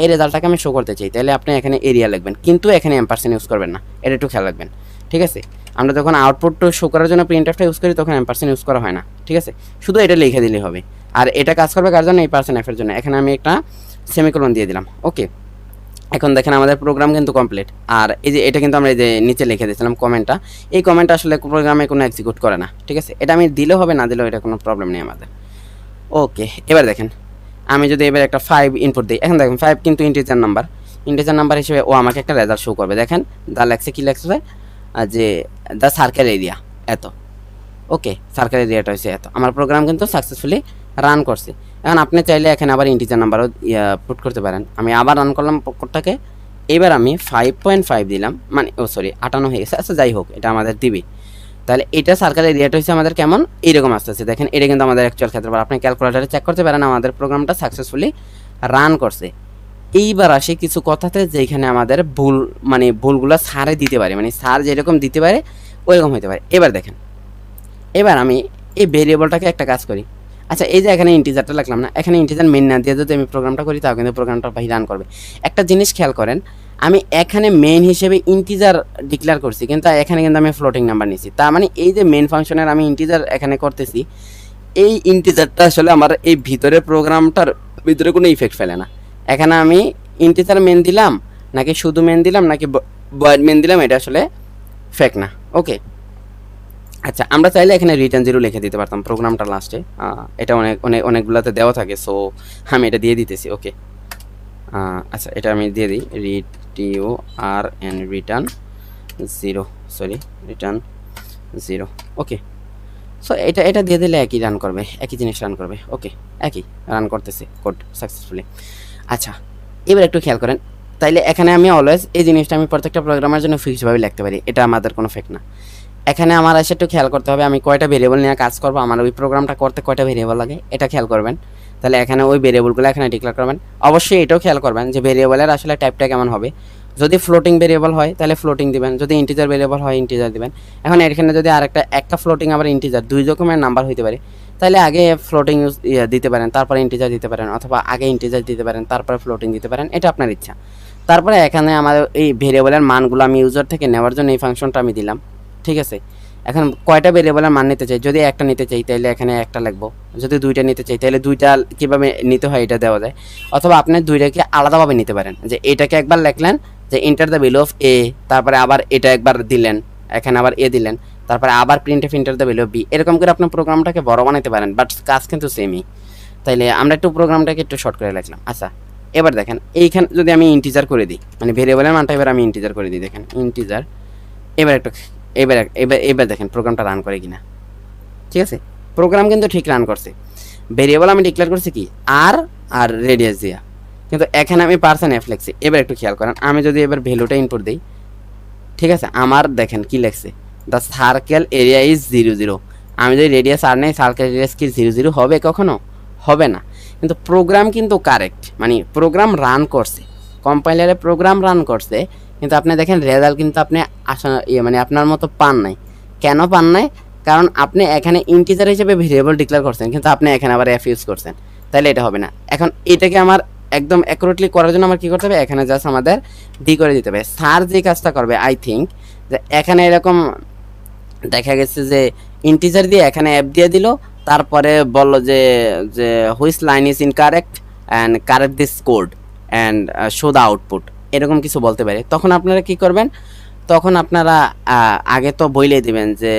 A: এই রেজাল্টটাকে আমি শো করতে চাই, তাহলে আপনি এখানে এরিয়া লিখবেন, কিন্তু এখানে M% ইউজ করবেন না, এটা একটু খেয়াল রাখবেন। ঠিক আছে? আমরা যখন আউটপুট শো করার জন্য প্রিন্টএফটা ইউজ করি তখন M% ইউজ করা হয় না। ঠিক আছে? শুধু এটা লিখে দিলেই হবে। আর এটা কাজ করবে কার জন্য? এই পার্সেন্ট এফের জন্য। এখানে আমি একটা সেমিকোলন দিয়ে দিলাম। ওকে, এখন দেখেন আমাদের প্রোগ্রাম কিন্তু কমপ্লিট। আর এই যে এটা কিন্তু আমরা এই যে নিচে লিখে দিয়েছিলাম কমেন্টটা, এই কমেন্টটা আসলে প্রোগ্রামে কোনো এক্সিকিউট করে না। ঠিক আছে? এটা আমি দিলেও হবে, না দিলেও এটা কোনো প্রবলেম নেই আমাদের। ওকে, এবার দেখেন আমি যদি এবার একটা 5 ইনপুট দিই, এখন দেখেন 5 কিন্তু ইন্টিজার নাম্বার হিসেবে ও আমাকে একটা রেজাল্ট শো করবে। দেখেন দা লেখছে, কি লেখছে যে দ্য সার্কেল এরিয়া এত। ওকে, সার্কেল এরিয়াটা হচ্ছে এত। আমার প্রোগ্রাম কিন্তু সাকসেসফুলি রান করছে। এখন আপনি চাইলে এখানে আবার ইন্টিজার নাম্বারও পুট করতে পারেন। আমি আবার রান করলাম কোডটাকে, এবার আমি 5.5 দিলাম, মানে ও সরি 58 হয়ে গেছে। আচ্ছা যাই হোক, এটা আমাদের দিবি। তাহলে এটা সার্কেল এরিয়াটা হচ্ছে আমাদের কেমন, এইরকম আসতেছে। দেখেন এটা কিন্তু আমাদের অ্যাকচুয়াল ক্ষেত্রফল, আপনি ক্যালকুলেটারে চেক করতে পারেন আমাদের প্রোগ্রামটা সাকসেসফুলি রান করছে। এইবার আসে কিছু কথাতে যেখানে আমাদের ভুল, মানে ভুলগুলো স্যারে দিতে পারে, মানে স্যার যেরকম দিতে পারে ওইরকম হতে পারে। এবার দেখেন, এবার আমি এই ভেরিয়েবলটাকে একটা কাজ করি। আচ্ছা এই যে এখানে ইন্টিজারটা লিখলাম না, এখানে ইন্টিজার মেন না দিয়ে যদি আমি প্রোগ্রামটা করি তাও কিন্তু প্রোগ্রামটা ভাই রান করবে। একটা জিনিস খেয়াল করেন, আমি এখানে মেন হিসেবে ইন্টিজার ডিক্লেয়ার করছি, কিন্তু এখানে কিন্তু আমি ফ্লোটিং নাম্বার নিছি। তার মানে এই যে মেন ফাংশনের আমি ইন্টিজার এখানে করতেছি, এই ইন্টিজারটা আসলে আমার এই ভিতরে প্রোগ্রামটার ভিতরে কোনো ইফেক্ট ফেলে না। এখানে আমি ইন্টিজার মেন দিলাম নাকি শুধু মেন দিলাম নাকি ভয়েড মেন দিলাম, এটা আসলে ফেক না। ওকে, আচ্ছা আমরা চাইলে এখানে রিটার্ন 0 লিখে দিতে পারতাম প্রোগ্রামটা লাস্টে, এটা অনেকগুলোতে দেওয়া থাকে, সো আমি এটা দিয়ে দিতেছি। ওকে, আচ্ছা এটা আমি দিয়ে দিই, রিটার্ন 0। ওকে, সো এটা দিয়ে দিলে একই রান করবে, একই জিনিস রান করবে। ওকে, একই রান করতেছে কোড সাকসেসফুলি। আচ্ছা এবার একটু খেয়াল করেন, তাইলে এখানে আমি অলওয়েজ এই জিনিসটা আমি প্রত্যেকটা প্রোগ্রামের জন্য ফিক্সডভাবে লিখতে পারি, এটা আমাদের কোনো ফেক না। এখানে আমার এসে একটু খেয়াল করতে হবে আমি কয়টা ভেরিয়েবল নিয়ে কাজ করবো, আমার ওই প্রোগ্রামটা করতে কয়টা ভেরিয়েবল লাগে এটা খেয়াল করবেন। তাহলে এখানে ওই ভেরিয়েবলগুলো এখানে ডিক্লেয়ার করবেন। অবশ্যই এটাও খেয়াল করবেন যে ভেরিয়েবলের আসলে টাইপটা কেমন হবে। যদি ফ্লোটিং ভেরিয়েবল হয় তাহলে ফ্লোটিং দিবেন, যদি ইন্টিজার ভেরিয়েবল হয় ইন্টিজার দিবেন। এখন এখানে যদি একটা ফ্লোটিং আবার ইন্টিজার, দুই রকমের নাম্বার হইতে পারে, তাহলে আগে ফ্লোটিং দিতে পারেন, তারপরে ইন্টিজার দিতে পারেন, অথবা আগে ইন্টিজার দিতে পারেন তারপরে ফ্লোটিং দিতে পারেন, এটা আপনার ইচ্ছা। তারপরে এখানে আমার এই ভেরিয়েবলের মানগুলো আমি ইউজার থেকে নেওয়ার জন্য এই ফাংশনটা আমি দিলাম। ঠিক আছে, এখন কয়টা ভেরিয়েবলের মান নিতে চাই, যদি একটা নিতে চাই তাহলে এখানে একটা লিখবো, যদি দুইটা নিতে চাই তাহলে দুইটা কীভাবে নিতে হয় এটা দেওয়া যায়। অথবা আপনি দুইটাকে আলাদাভাবে নিতে পারেন, যে এটাকে একবার লিখলেন যে ইন্টার দ্য ভ্যালু অফ এ, তারপরে আবার এটা একবার দিলেন, এখানে আবার এ দিলেন, তারপরে আবার printf enter the value of B, এরকম করে আপনার প্রোগ্রামটাকে বড় বানাতে পারেন, বাট কাজ কিন্তু সেমই। তাইলে আমরা একটু প্রোগ্রামটাকে একটু শর্ট করে লিখলাম। আচ্ছা এবার দেখেন এইখানে যদি আমি ইন্টিজার করে দিই, মানে ভেরিয়েবলের মানটা এবার আমি ইন্টিজার করে দিই, দেখেন ইন্টিজার। এবার দেখেন প্রোগ্রামটা রান করে কিনা। ঠিক আছে, প্রোগ্রাম কিন্তু ঠিক রান করছে। ভেরিয়েবল আমি ডিক্লেয়ার করছি কি আর রেডিয়াস দিয়া, কিন্তু এখানে আমি পার্সেন্ট এফ লিখছি। এবার একটু খেয়াল করেন, আমি যদি এবার ভ্যালুটা ইনপুট দিই, ঠিক আছে, আমার দেখেন কি লেখছে, দ্য সার্কেল এরিয়া ইজ 0 0। আমি যদি রেডিয়াস আর নেই, সার্কেল রেডিয়াস কি 0 0 হবে? কখনো হবে না। কিন্তু প্রোগ্রাম কিন্তু কারেক্ট, মানে প্রোগ্রাম রান করছে, কম্পাইলারে প্রোগ্রাম রান করছে, কিন্তু আপনি দেখেন রেজাল্ট কিন্তু আপনি মানে আপনার মতো পান নাই। কেন পান নাই? কারণ আপনি এখানে ইন্টিজার হিসেবে ভেরিয়েবল ডিক্লেয়ার করছেন, কিন্তু আপনি এখানে আবার এফ ইউজ করছেন, তাহলে এটা হবে না। এখন এটাকে আমার একদম অ্যাকুরেটলি করার জন্য আমার কী করতে হবে? এখানে জাস্ট আমাদের ডি করে দিতে হবে। স্যার যে কাজটা করবে, আই থিঙ্ক যে এখানে এরকম দেখা গেছে যে ইন্টিজার দিয়ে এখানে অ্যাপ দিয়ে দিল, তারপরে বলল যে যে which line is incorrect and correct this code and show the output, এরকম কিছু বলতে পারে। তখন আপনারা কি করবেন? তখন আপনারা আগে তো বইলে দিবেন যে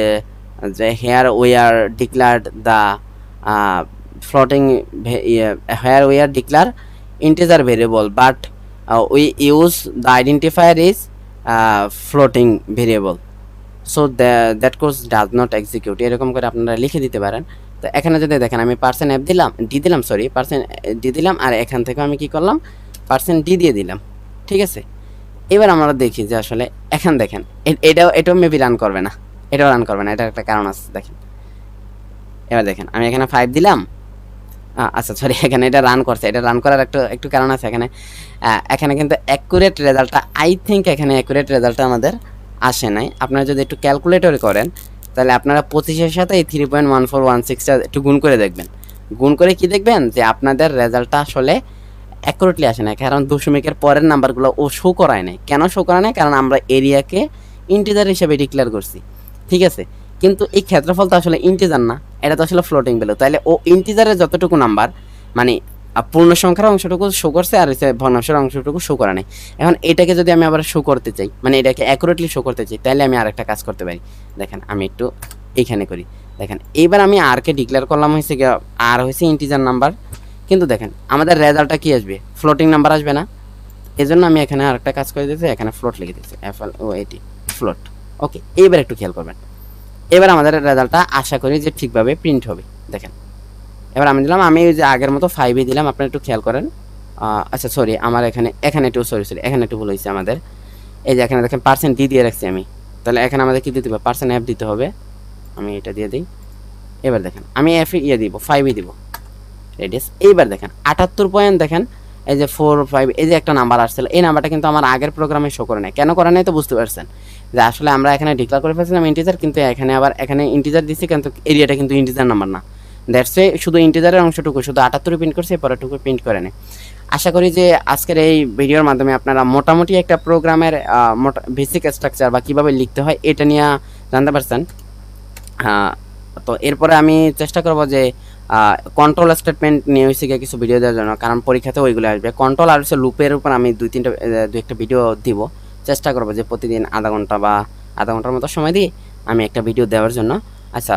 A: যে here we are declared the floating, here we are declare integer variable but we use the identifier is floating variable, so that code does not execute, এরকম করে আপনারা লিখে দিতে পারেন। তো এখানে যদি দেখেন আমি পার্সেন্ট এফ দিলাম, ডি দিলাম, সরি পার্সেন্ট ডি দিলাম, আর এখান থেকে আমি কি করলাম? পার্সেন্ট ডি দিয়ে দিলাম, ঠিক আছে। এবার আমরা দেখি যে আসলে এখান দেখেন এটাও মেবি রান করবে না, এটাও রান করবে না, এটার একটা কারণ আছে দেখেন। এবার দেখেন আমি এখানে 5 দিলাম, আচ্ছা সরি, এখানে এটা রান করছে, এটা রান করার একটু কারণ আছে। এখানে কিন্তু অ্যাকুরেট রেজাল্টটা, আই থিঙ্ক এখানে অ্যাকুরেট রেজাল্টটা আমাদের আসে নাই। আপনারা যদি একটু ক্যালকুলেটর করেন, তাহলে আপনারা 25-এর সাথে এই 3.1416টা একটু গুণ করে দেখবেন। গুণ করে কি দেখবেন? যে আপনাদের রেজাল্টটা আসলে অ্যাকুরেটলি আসে না, কারণ দশমিকের পরের নাম্বারগুলো ও শো করায় নাই। কেন শো করায় নাই? কারণ আমরা এরিয়াকে ইন্টিজার হিসেবে ডিক্লেয়ার করছি, ঠিক আছে। কিন্তু এই ক্ষেত্রফল তো আসলে ইন্টিজার না, এটা তো আসলে ফ্লোটিং ভ্যালু। তাহলে ও ইন্টিজারের যতটুকু নাম্বার, মানে পূর্ণ সংখ্যার অংশটুকু শো করছে, আর ভগ্নাংশের অংশটুকু শো করা নেই। এখন এটাকে যদি আমি আবার শো করতে চাই, মানে এটাকে অ্যাকুরেটলি শো করতে চাই, তাহলে আমি আরেকটা কাজ করতে পারি। দেখেন আমি একটু এইখানে করি, দেখেন এইবার আমি আরকে ডিক্লেয়ার করলাম, হয়েছে কি আর হয়েছে ইন্টিজার নাম্বার, কিন্তু দেখেন আমাদের রেজাল্টটা কি আসবে? ফ্লোটিং নাম্বার আসবে না। এজন্য আমি এখানে আরেকটা কাজ করে দিয়েছি, এখানে ফ্লোট লিখে দিয়েছি, FLOAT ফ্লোট। ওকে, এইবার একটু খেয়াল করবেন, এবার আমাদের রেজাল্টটা আশা করি যে ঠিকভাবে প্রিন্ট হবে। দেখেন এবার আমি দিলাম, আমি ওই যে আগের মতো 5-ই দিলাম, আপনারা একটু খেয়াল করেন। আচ্ছা সরি, আমার এখানে একটু সরি এখানে একটু ভুল হয়েছে আমাদের। এই যে এখানে দেখেন পার্সেন্ট ডি দিয়ে রাখছি আমি, তাহলে এখানে আমাদের কি দিতে হবে? পার্সেন্ট এফ দিতে হবে। আমি এটা দিয়ে দিই। এবার দেখেন আমি এফ দিব, 5-ই দিব রেডিয়াস। এইবার দেখেন 78 পয়েন্ট, দেখেন এই যে 4 5, এই যে একটা নাম্বার আসছিল, এই নাম্বারটা কিন্তু আমার আগের প্রোগ্রামে শো করে নাই। কেন করে নাই? তো বুঝতে পারছেন যে আসলে আমরা এখানে ডিক্লেয়ার করে ফেলছিলাম ইন্টিজার, কিন্তু এখানে ইন্টিজার দিচ্ছি, কিন্তু এরিয়াটা কিন্তু ইন্টিজার নাম্বার না। দ্যাটস ওয়ে শুধু ইন্টিজারের অংশটুকু শুধু 78 প্রিন্ট করছে, পরেরটুকু প্রিন্ট করে নেই। আশা করি যে আজকের এই ভিডিওর মাধ্যমে আপনারা মোটামুটি একটা প্রোগ্রামের বেসিক স্ট্রাকচার বা কীভাবে লিখতে হয় এটা নিয়ে জানতে পারছেন। তো এরপরে আমি চেষ্টা করব যে কন্ট্রোল স্টেটমেন্ট নিয়ে হয়েছে কিছু ভিডিও দেওয়ার জন্য, কারণ পরীক্ষাতে ওইগুলো আসবে। কন্ট্রোল আর হচ্ছে লুপের উপর আমি দু একটা ভিডিও দিব, চেষ্টা করবো যে প্রতিদিন আধা ঘন্টা বা আধা ঘন্টার মতো সময় দিয়ে আমি একটা ভিডিও দেওয়ার জন্য। আচ্ছা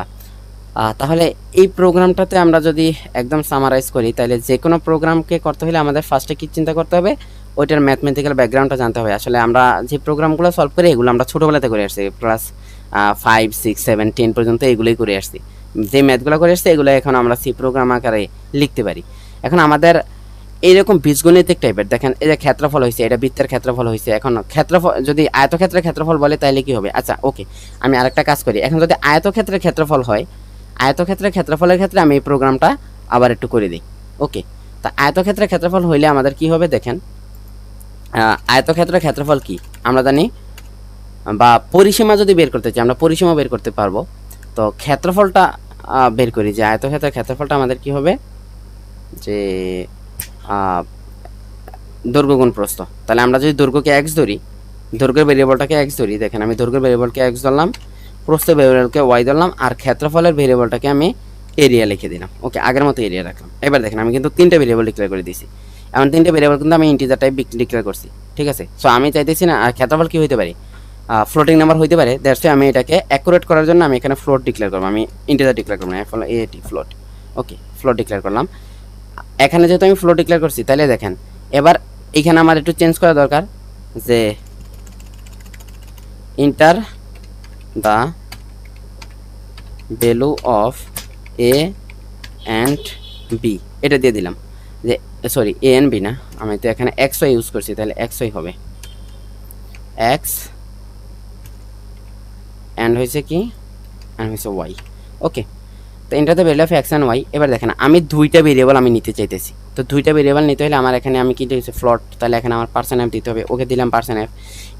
A: তাহলে এই প্রোগ্রামটাতে আমরা যদি একদম সামারাইজ করি, তাহলে যে কোনো প্রোগ্রামকে করতে হলে আমাদের ফার্স্টে কী চিন্তা করতে হবে? ওইটার ম্যাথমেটিক্যাল ব্যাকগ্রাউন্ডটা জানতে হবে। আসলে আমরা যে প্রোগ্রামগুলো সলভ করি এগুলো আমরা ছোটোবেলাতে করে আসছি, ক্লাস 5 6 7 10 পর্যন্ত এগুলোই করে আসছি। যে ম্যাথগুলো করে আসছে এগুলো এখন আমরা সি প্রোগ্রাম আকারে লিখতে পারি। এখন আমাদের এইরকম বীজগণিতিক টাইপের, দেখেন এই যে ক্ষেত্রফল হয়েছে, এটা বৃত্তের ক্ষেত্রফল হয়েছে। এখন ক্ষেত্রফল যদি আয়তক্ষেত্রের ক্ষেত্রফল বলে তাহলে কি হবে? আচ্ছা ওকে, আমি আরেকটা কাজ করি। এখন যদি আয়তক্ষেত্রের ক্ষেত্রফল হয়, আয়তক্ষেত্রের ক্ষেত্রফলের ক্ষেত্রে আমি এই প্রোগ্রামটা আবার একটু করে দিই। ওকে, তা আয়তক্ষেত্রের ক্ষেত্রফল হইলে আমাদের কি হবে? দেখেন আয়তক্ষেত্রের ক্ষেত্রফল কি আমরা জানি, বা পরিসীমা যদি বের করতে চাই আমরা পরিসীমা বের করতে পারবো। তো ক্ষেত্রফলটা বের করি, যে আয়তক্ষেত্রের ক্ষেত্রফলটা আমাদের কি হবে? যে দৈর্ঘ্য গুণ প্রস্থ। তাহলে আমরা যদি দৈর্ঘ্যকে x ধরি, দৈর্ঘ্যের ভেরিয়েবলটাকে x ধরি, দেখেন আমি দৈর্ঘ্যের ভেরিয়েবলকে x ধরলাম, প্রস্থের ভেরিয়েবলকে y ধরলাম, আর ক্ষেত্রফলের ভেরিয়েবলটাকে আমি এরিয়া লিখে দিলাম। ওকে, আগের মতো এরিয়া রাখলাম। এবার দেখেন আমি কিন্তু 3টে ভেরিয়েবল ডিক্লেয়ার করে দিয়েছি। এমন 3টে ভেরিয়েবল কিন্তু আমি ইন্টিজার টাইপ ডিক্লেয়ার করছি, ঠিক আছে। সো আমি চাইতেছি না আর ক্ষেত্রফল কি হইতে পারে? ফ্লোটিং নাম্বার হইতে পারে। দ্যাটস আমি এটাকে অ্যাকুরেট করার জন্য আমি এখানে ফ্লোট ডিক্লেয়ার করবো, আমি ইন্টিজার ডিক্লেয়ার করবো না, FLOAT ফ্লোট। ওকে, ফ্লোট ডিক্লেয়ার করলাম। এখানে যেহেতু আমি ফ্লোট ডিক্লেয়ার করছি, তাহলে দেখেন এবার এখানে আমার একটু চেঞ্জ করা দরকার, যে enter the value of A and B, এটা দিয়ে দিলাম। যে সরি এ অ্যান্ড বি না, আমি তো এখানে এক্স ওয়াই ইউজ করছি, তাহলে এক্স ওয়াই হবে এক্স অ্যান্ড হয়েছে কি অ্যান্ড হয়েছে ওয়াই। ওকে, তো এটাতে value of X and Y. এবার দেখেন আমি দুইটা ভেরিয়েবল আমি নিতে চাইতেছি, তো দুইটা ভেরিয়েবল নিতে হলে আমার এখানে আমি কি দিয়েছি ফ্লট, তাহলে এখানে আমার পার্সেন্ট এফ দিতে হবে। ওকে, দিলাম পার্সেন্ট এফ।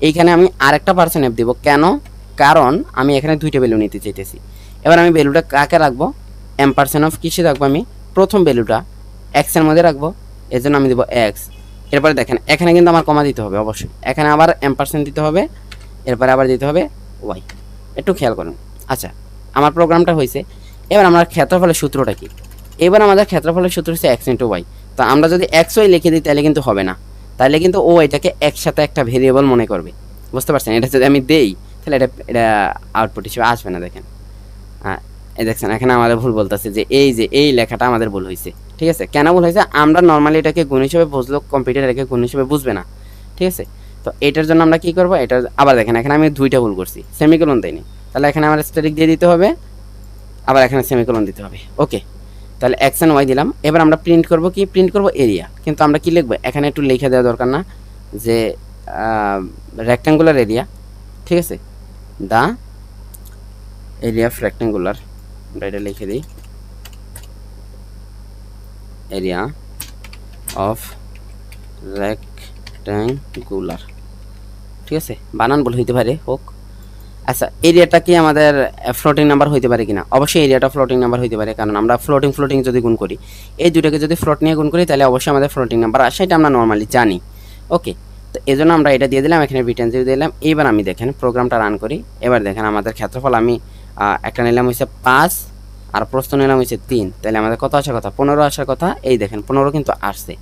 A: এইখানে আমি আরেকটা পার্সেন্ট এফ দিব, কেন? কারণ আমি এখানে দুইটা ভ্যালু নিতে চাইতেছি। এবার আমি ভ্যালুটা কাকে রাখবো, এম পার্সেন্ট অফ কিসে রাখবো, আমি প্রথম ভ্যালুটা এক্সের মধ্যে রাখবো, এর জন্য আমি দেবো এক্স। এরপরে দেখেন এখানে কিন্তু আমার কমা দিতে হবে অবশ্যই, এখানে আবার এম পার্সেন্ট দিতে হবে, এরপরে আবার দিতে হবে ওয়াই। একটু খেয়াল করুন। আচ্ছা, আমার প্রোগ্রামটা হয়েছে। এবার আমরা ক্ষেত্রফলের সূত্রটা কি, এবার আমাদের ক্ষেত্রফলের সূত্র হচ্ছে এক্স ইন্টু ওয়াই। তো আমরা যদি এক্স ওয়াই লিখে দিই তাহলে কিন্তু হবে না, তাহলে কিন্তু ও এটাকে একসাথে একটা ভেরিয়েবল মনে করবে। বুঝতে পারছেন? এটা যদি আমি দেই তাহলে এটা আউটপুট হিসেবে আসবে না। দেখেন এই দেখছেন এখানে আমাদের ভুল বলতেছে যে এই লেখাটা আমাদের ভুল হয়েছে। ঠিক আছে, কেন ভুল হয়েছে? আমরা নর্মালি এটাকে গুণ হিসেবে বুঝলো, কম্পিউটার এটাকে গুণ হিসেবে বুঝবে না। ঠিক আছে, তো এটার জন্য আমরা কি করবো, এটা আবার দেখেন এখানে আমি দুইটা ভুল করছি, সেমিকোলন দেয়নি, তাহলে এখানে আমার স্ট্যাটিক দিয়ে দিতে হবে, আবার এখানে সেমিকোলন দিতে হবে। ওকে, তাহলে এক্স এন্ড ওয়াই দিলাম। এবার আমরা প্রিন্ট করব কি, প্রিন্ট করব এরিয়া। কিন্তু আমরা কি লিখবো, এখানে একটু লিখে দেওয়া দরকার না যে রেক্ট্যাঙ্গুলার এরিয়া। ঠিক আছে, দা এরিয়া অফ রেক্ট্যাঙ্গুলার, আমরা এটা লিখে দিই এরিয়া অফ রেক্ট্যাঙ্গুলার। ঠিক আছে, বানান ভুল হইতে পারে, হোক। আচ্ছা, এরিয়াটা কি আমাদের ফ্লোটিং নাম্বার হইতে পারে কিনা? অবশ্যই এরিয়াটা ফ্লোটিং নাম্বার হইতে পারে, কারণ আমরা ফ্লোটিং যদি গুণ করি, এই দুটাকে যদি ফ্লোট নিয়ে গুণ করি তাহলে অবশ্যই আমাদের ফ্লোটিং নাম্বার আসে, এটা আমরা নর্মালি জানি। ওকে, তো এই জন্য আমরা এটা দিয়ে দিলাম, এখানে রিটার্ন দিয়ে দিলাম। এইবার আমি দেখেন প্রোগ্রামটা রান করি। এবার দেখেন আমাদের ক্ষেত্রফল আমি একটা নিলাম হচ্ছে 5 আর প্রস্থ নিলাম হচ্ছে 3, তাহলে আমাদের কত আসার কথা, 15 আসার কথা। এই দেখেন 15 কিন্তু আসছে।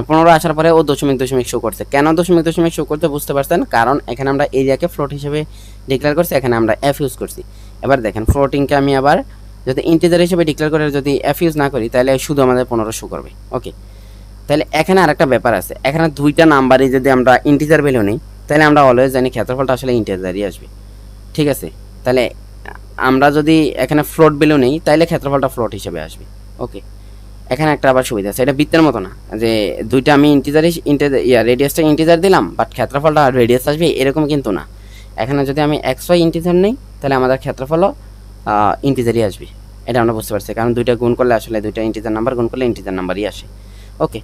A: 15 আসার পরে ও দশমিক শো করছে। কেন দশমিক শো করতে বুঝতে পারছেন? কারণ এখানে আমরা এরিয়াকে ফ্লোট হিসেবে ডিক্লেয়ার করছি, এখানে আমরা এফ ইউজ করছি। এবার দেখেন ফ্লোটিংকে আমি আবার যদি ইন্টিজার হিসেবে ডিক্লেয়ার করে যদি এফ ইউজ না করি তাহলে শুধু আমাদের 15 শো করবে। ওকে, তাহলে এখানে আরেকটা ব্যাপার আছে, এখানে দুইটা নাম্বারই যদি আমরা ইন্টিজার ভ্যালু নিই তাহলে আমরা অলওয়েজ জানি ক্ষেত্রফলটা আসলে ইন্টিজারই আসবে। ঠিক আছে, তাহলে আমরা যদি এখানে ফ্লোট ভ্যালু নেই তাহলে ক্ষেত্রফলটা ফ্লোট হিসেবে আসবে। ওকে, এখানে একটা আবার সুবিধা আছে, এটা বৃত্তের মতো না যে দুইটা আমি রেডিয়াসটা ইন্টিজার দিলাম বাট ক্ষেত্রফলটা রেডিয়াস আসবে, এরকম কিন্তু না। এখানে যদি আমি এক্স ওয়াই ইন্টিজার নেই তাহলে আমাদের ক্ষেত্রফলও ইন্টিজারই আসবে, এটা আমরা বুঝতে পারছি, কারণ দুইটা গুণ করলে আসলে দুইটা ইন্টিজার নাম্বার গুণ করলে ইন্টিজার নাম্বারই আসে। ওকে,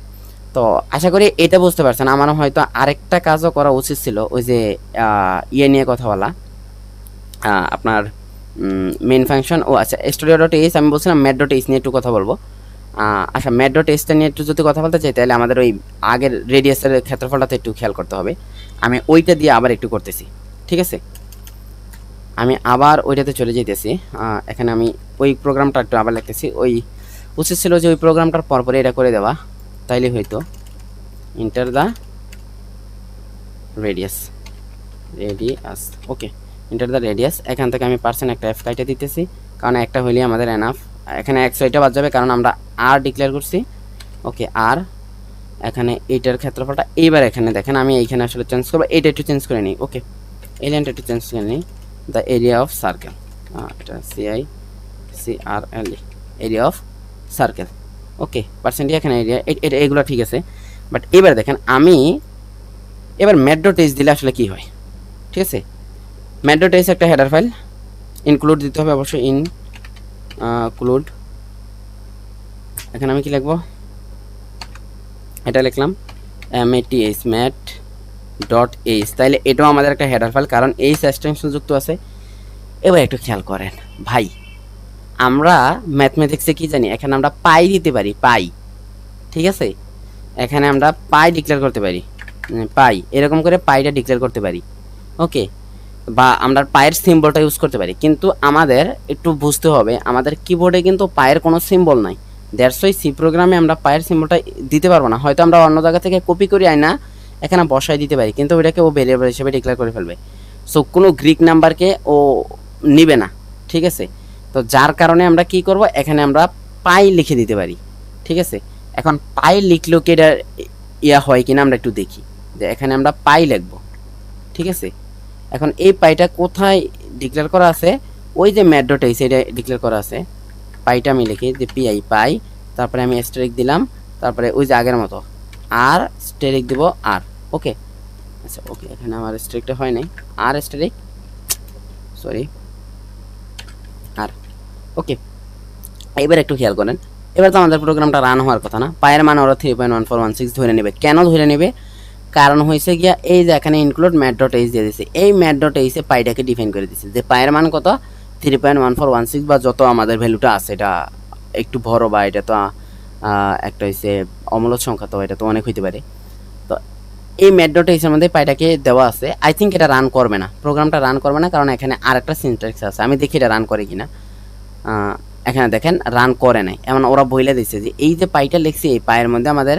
A: তো আশা করি এটা বুঝতে পারছেন। আমার হয়তো আরেকটা কাজও করা উচিত ছিল, ওই যে ইয়ে নিয়ে কথা বলা, আপনার মেন ফাংশন। ও আচ্ছা, studio.h আমি বলছিলাম ম্যাথ.h নিয়ে একটু কথা বলবো। আচ্ছা, ম্যাথ.hটা নিয়ে একটু যদি কথা বলতে চাই তাহলে আমাদের ওই আগের রেডিয়াসের ক্ষেত্রফলটাতে একটু খেয়াল করতে হবে। আমি ওইটা দিয়ে আবার একটু করতেছি। ঠিক আছে, আমি আবার ওইটাতে চলে যেতেছি। এখানে আমি ওই প্রোগ্রামটা একটু আবার লিখতেছি। ওই উচিত ছিল যে ওই প্রোগ্রামটার পরপরে এটা করে দেওয়া, তাইলে হয়তো enter the radius. Okay, enter the radius. এখান থেকে আমি পার্সেন্ট একটা এফ কাইটে দিতেছি, কারণ একটা হইলে আমাদের এনাফ। এখানে এক্স ওয়াইটা বাদ যাবে কারণ আমরা আর ডিক্লেয়ার করছি। ওকে, আর এখানে এইটার ক্ষেত্রফলটা এইবার এখানে দেখেন আমি এইখানে আসলে চেঞ্জ করবো, এইটা একটু চেঞ্জ করে নিই। ওকে, এই লাইনটা একটু চেঞ্জ করে নিই, দ্য এরিয়া অফ সার্কেল, এটা CICRL, এরিয়া অফ সার্কেল। ওকে, পার্সেন্টই এখানে এরিয়া, এটা এগুলো ঠিক আছে। বাট এবার দেখেন আমি এবার ম্যাথ.h দিলে আসলে কি হয়। ঠিক আছে, ম্যাথ.h একটা হেডার ফাইল, ইনক্লুড দিতে হবে অবশ্যই, ইনক্লুড। এখানে আমি কি লিখবো, এটা লিখলাম MATH, ম্যাথ.h। তাইলে এটাও আমাদের একটা হেডার ফাইল, কারণ এই এক্সটেনশন যুক্ত আছে। এবার একটু খেয়াল করেন ভাই, আমরা ম্যাথমেটিক্সে কি জানি, এখানে আমরা পাই দিতে পারি, পাই। ঠিক আছে, এখানে আমরা পাই ডিক্লেয়ার করতে পারি, পাই এরকম করে পাইটা ডিক্লেয়ার করতে পারি। ওকে, বা আমরা পায়ের সিম্বলটা ইউজ করতে পারি, কিন্তু আমাদের একটু বুঝতে হবে আমাদের কিবোর্ডে কিন্তু পায়ের কোনো সিম্বল নাই। দ্যাটস ওয়াই সি প্রোগ্রামে আমরা পায়ের সিম্বলটা দিতে পারবো না। হয়তো আমরা অন্য জায়গা থেকে কপি করে আইনা এখানে বসাই দিতে পারি, কিন্তু ওইটাকে ও ভেরিয়েবল হিসেবে ডিক্লেয়ার করে ফেলবে। সো কোনো গ্রিক নাম্বারকে ও নিবে না। ঠিক আছে, তো যার কারণে আমরা কি করব, এখানে আমরা পাই লিখে দিতে পারি। ঠিক আছে, এখন পাই লিখলেও কি এটা ইয়া হয় কিনা আমরা একটু দেখি, যে এখানে আমরা পাই লিখবো। ঠিক আছে, এখন এই পাইটা কোথায় ডিক্লেয়ার করা আছে, ওই যে ম্যাথ.h এটা ডিক্লেয়ার করা আছে। পাইটা আমি লিখি যে পিআই পাই, তারপরে আমি অ্যাস্টেরিস্ক দিলাম, তারপরে ওই যে আগের মতো আর স্টেরিক দিব আর, ওকে। আচ্ছা ওকে, এখানে আমার স্টেরিকটা হয় নাই, আর স্টেরিক সরি আর, ওকে। এবার একটু খেয়াল করেন, এবার তো আমাদের প্রোগ্রামটা রান হওয়ার কথা না, পায়ের মান ওরা 3.1416 ধরে নেবে। কেন ধরে নেবে? কারণ হয়েছে গিয়া এই যে এখানে ইনক্লুড ম্যাথ ডট এইচ দিয়ে দিছে, এই ম্যাথ ডট এইচে পাইটাকে ডিফাইন করে দিছে যে পায়ের মান কত 3.1416 বা যত আমাদের ভ্যালুটা আছে, এটা একটু বড় বা এটা তো একটা হয়েছে অমূলক সংখ্যা, তো এটা তো অনেক হইতে পারে। তো এই ম্যাথ ডট এইচের মধ্যে পাইটাকে দেওয়া আছে। আই থিঙ্ক এটা রান করবে না, প্রোগ্রামটা রান করবে না, কারণ এখানে আরেকটা সিনট্যাক্স আছে, আমি দেখি এটা রান করে কিনা। এখানে দেখেন রান করে নাই, এমন ওরা বইলে দিচ্ছে যে এই যে পাইটা লিখছি এই পায়ের মধ্যে আমাদের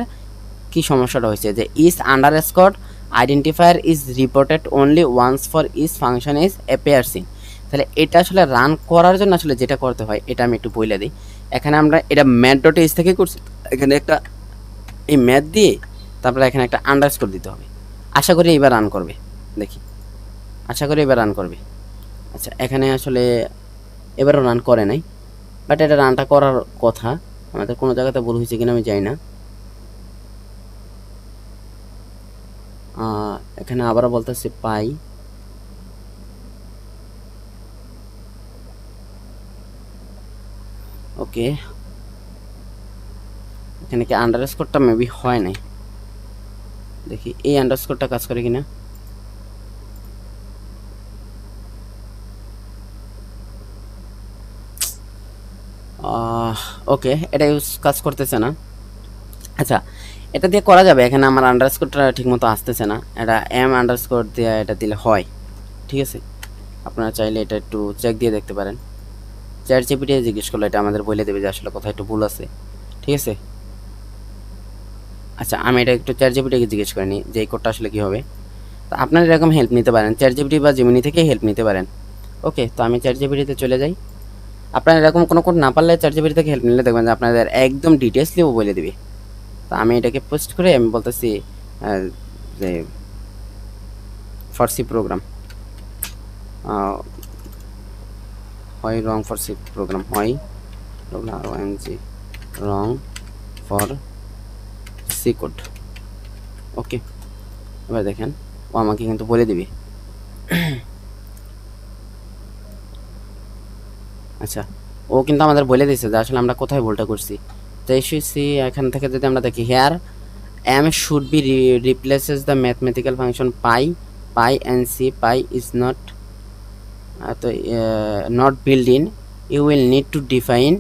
A: কি সমস্যাটা হয়েছে যে is underscore identifier is reported only once for is function is appears in. তাহলে এটা আসলে রান করার জন্য আসলে যেটা করতে হয় এটা আমি একটু বইলে দিই। এখানে আমরা এটা ম্যাথ ডট এইচ থেকে করছি, এখানে একটা এই ম্যাথ দিয়ে তারপরে এখানে একটা আন্ডারস্কোর দিতে হবে। আশা করি এবার রান করবে, দেখি, আশা করি এবার রান করবে। আচ্ছা এখানে আসলে এবারও রান করে নাই, বাট এটা রানটা করার কথা, আমাদের কোনো জায়গাতে ভুল হয়েছে কিনা আমি জানি না। এখানে আবারও বলতেছি পাই, ওকে। এখানে কি আন্ডারস্কোরটা মেবি হয় নাই, দেখি এই আন্ডারস্কোরটা কাজ করে কিনা। ওকে, এটা ইউজ কাজ করতেছে না। আচ্ছা এটা দিয়ে করা যাবে, এখানে আমার আন্ডারস্কোরটা ঠিকমতো আসতেছে না, এটা এম আন্ডারস্কোর দিয়ে এটা দিলে হয়, ঠিক আছে। আপনারা চাইলে এটা একটু চেক দিয়ে দেখতে পারেন, চ্যাট জিপিটি জিজ্ঞেস করলে এটা আমাদের বলে দেবে যে আসলে কোথায় একটু ভুল আছে, ঠিক আছে। আচ্ছা আমি এটা একটু চ্যাট জিপিটিকে জিজ্ঞেস করে নিই যে এই কোডটা আসলে কী হবে। তো আপনারা এরকম হেল্প নিতে পারেন, চ্যাট জিপিটি বা জিমিনি থেকে হেল্প নিতে পারেন। ওকে, তো আমি চ্যাট জিপিটিতে চলে যাই। আপনারা এরকম কোনো কোড না পারলে চ্যাট জিপিটি থেকে হেল্প নিলে দেখবেন যে আপনাদের একদম ডিটেলসলিও বলে দেবে। তো আমি এটাকে পোস্ট করে আমি বলতেছি যে ফর সি প্রোগ্রাম হয় রং ফর সি প্রোগ্রাম, হয় রং ফর সি কোড, ওকে। এবার দেখেন ও আমাকে কিন্তু বলে দিবে। আচ্ছা ও কিন্তু আমাদের বলে দিয়েছে যে আসলে আমরা কোথায় ভুলটা করছি। তো এসেছি এখান থেকে যদি আমরা দেখি here M should be replaces the mathematical function pi and C pi is not to not built in, you will need to define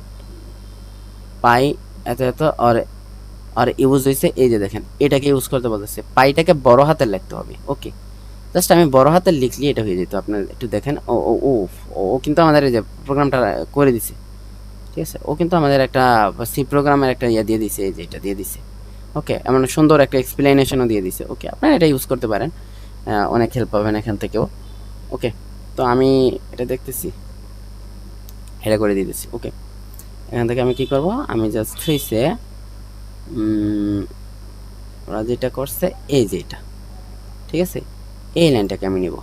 A: pi এত এত আর ইউজ হয়েছে, এই যে দেখেন এটাকে ইউজ করতে বলতেছে, পাইটাকে বড় হাতে লিখতে হবে, ওকে। জাস্ট আমি বড় হাতে লিখলি এটা হয়ে যেত, আপনার একটু দেখেন ও ও ও ও কিন্তু আমাদের এই যে প্রোগ্রামটা করে দিছে, ঠিক আছে। ও কিন্তু আমাদের একটা সি প্রোগ্রামের একটা ইয়ে দিয়ে দিছে, এই যে এটা দিয়ে দিছে, ওকে। এমন সুন্দর একটা এক্সপ্লেনেশনও দিয়ে দিছে, ওকে। আপনারা এটা ইউজ করতে পারেন, অনেক হেল্প পাবেন এখান থেকেও, ওকে। তো আমি এটা দেখতেছি, এটা করে দিয়ে দিচ্ছি, ওকে। এখান থেকে আমি কি করব, আমি জাস্ট হইছে ওরা যেটা করছে এই যে এটা, ঠিক আছে, এই লাইনটাকে আমি নিব,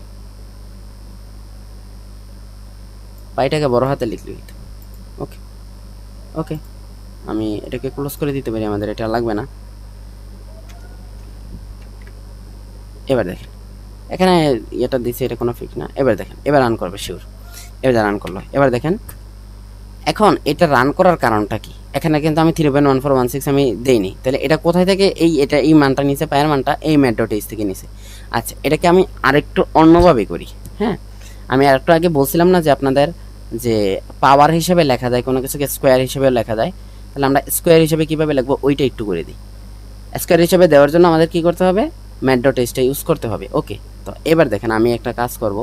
A: পাইটাকে বড় হাতে লিখলি, ওকে ওকে। আমি এটাকে ক্লোজ করে দিতে পারি, আমাদের এটা লাগবে না। এবার দেখেন এখানে এটা দিচ্ছে, এটা কোনো ফিক্স না। এবার দেখেন এবার রান করবে শিওর, এবার রান করলো। এবার দেখেন এখন এটা রান করার কারণটা কি, এখানে কিন্তু আমি 3.1416 আমি দেইনি, তাহলে এটা কোথায় থেকে এই মানটা নিচে, পায়ের মানটা এই ম্যাথ ডট এইচ থেকে নিচে। আচ্ছা এটাকে আমি আরেকটু অন্যভাবে করি, হ্যাঁ। আমি আরেকটু আগে বলছিলাম না যে আপনাদের যে পাওয়ার হিসেবে লেখা যায়, কোনো কিছুকে স্কোয়ার হিসেবে লেখা যায়, তাহলে আমরা স্কোয়ার হিসেবে কীভাবে লিখবো ওইটা একটু করে দিই। স্কোয়ার হিসেবে দেওয়ার জন্য আমাদের কী করতে হবে, ম্যাথ ডট এইচটা ইউজ করতে হবে, ওকে। তো এবার দেখেন আমি একটা কাজ করব,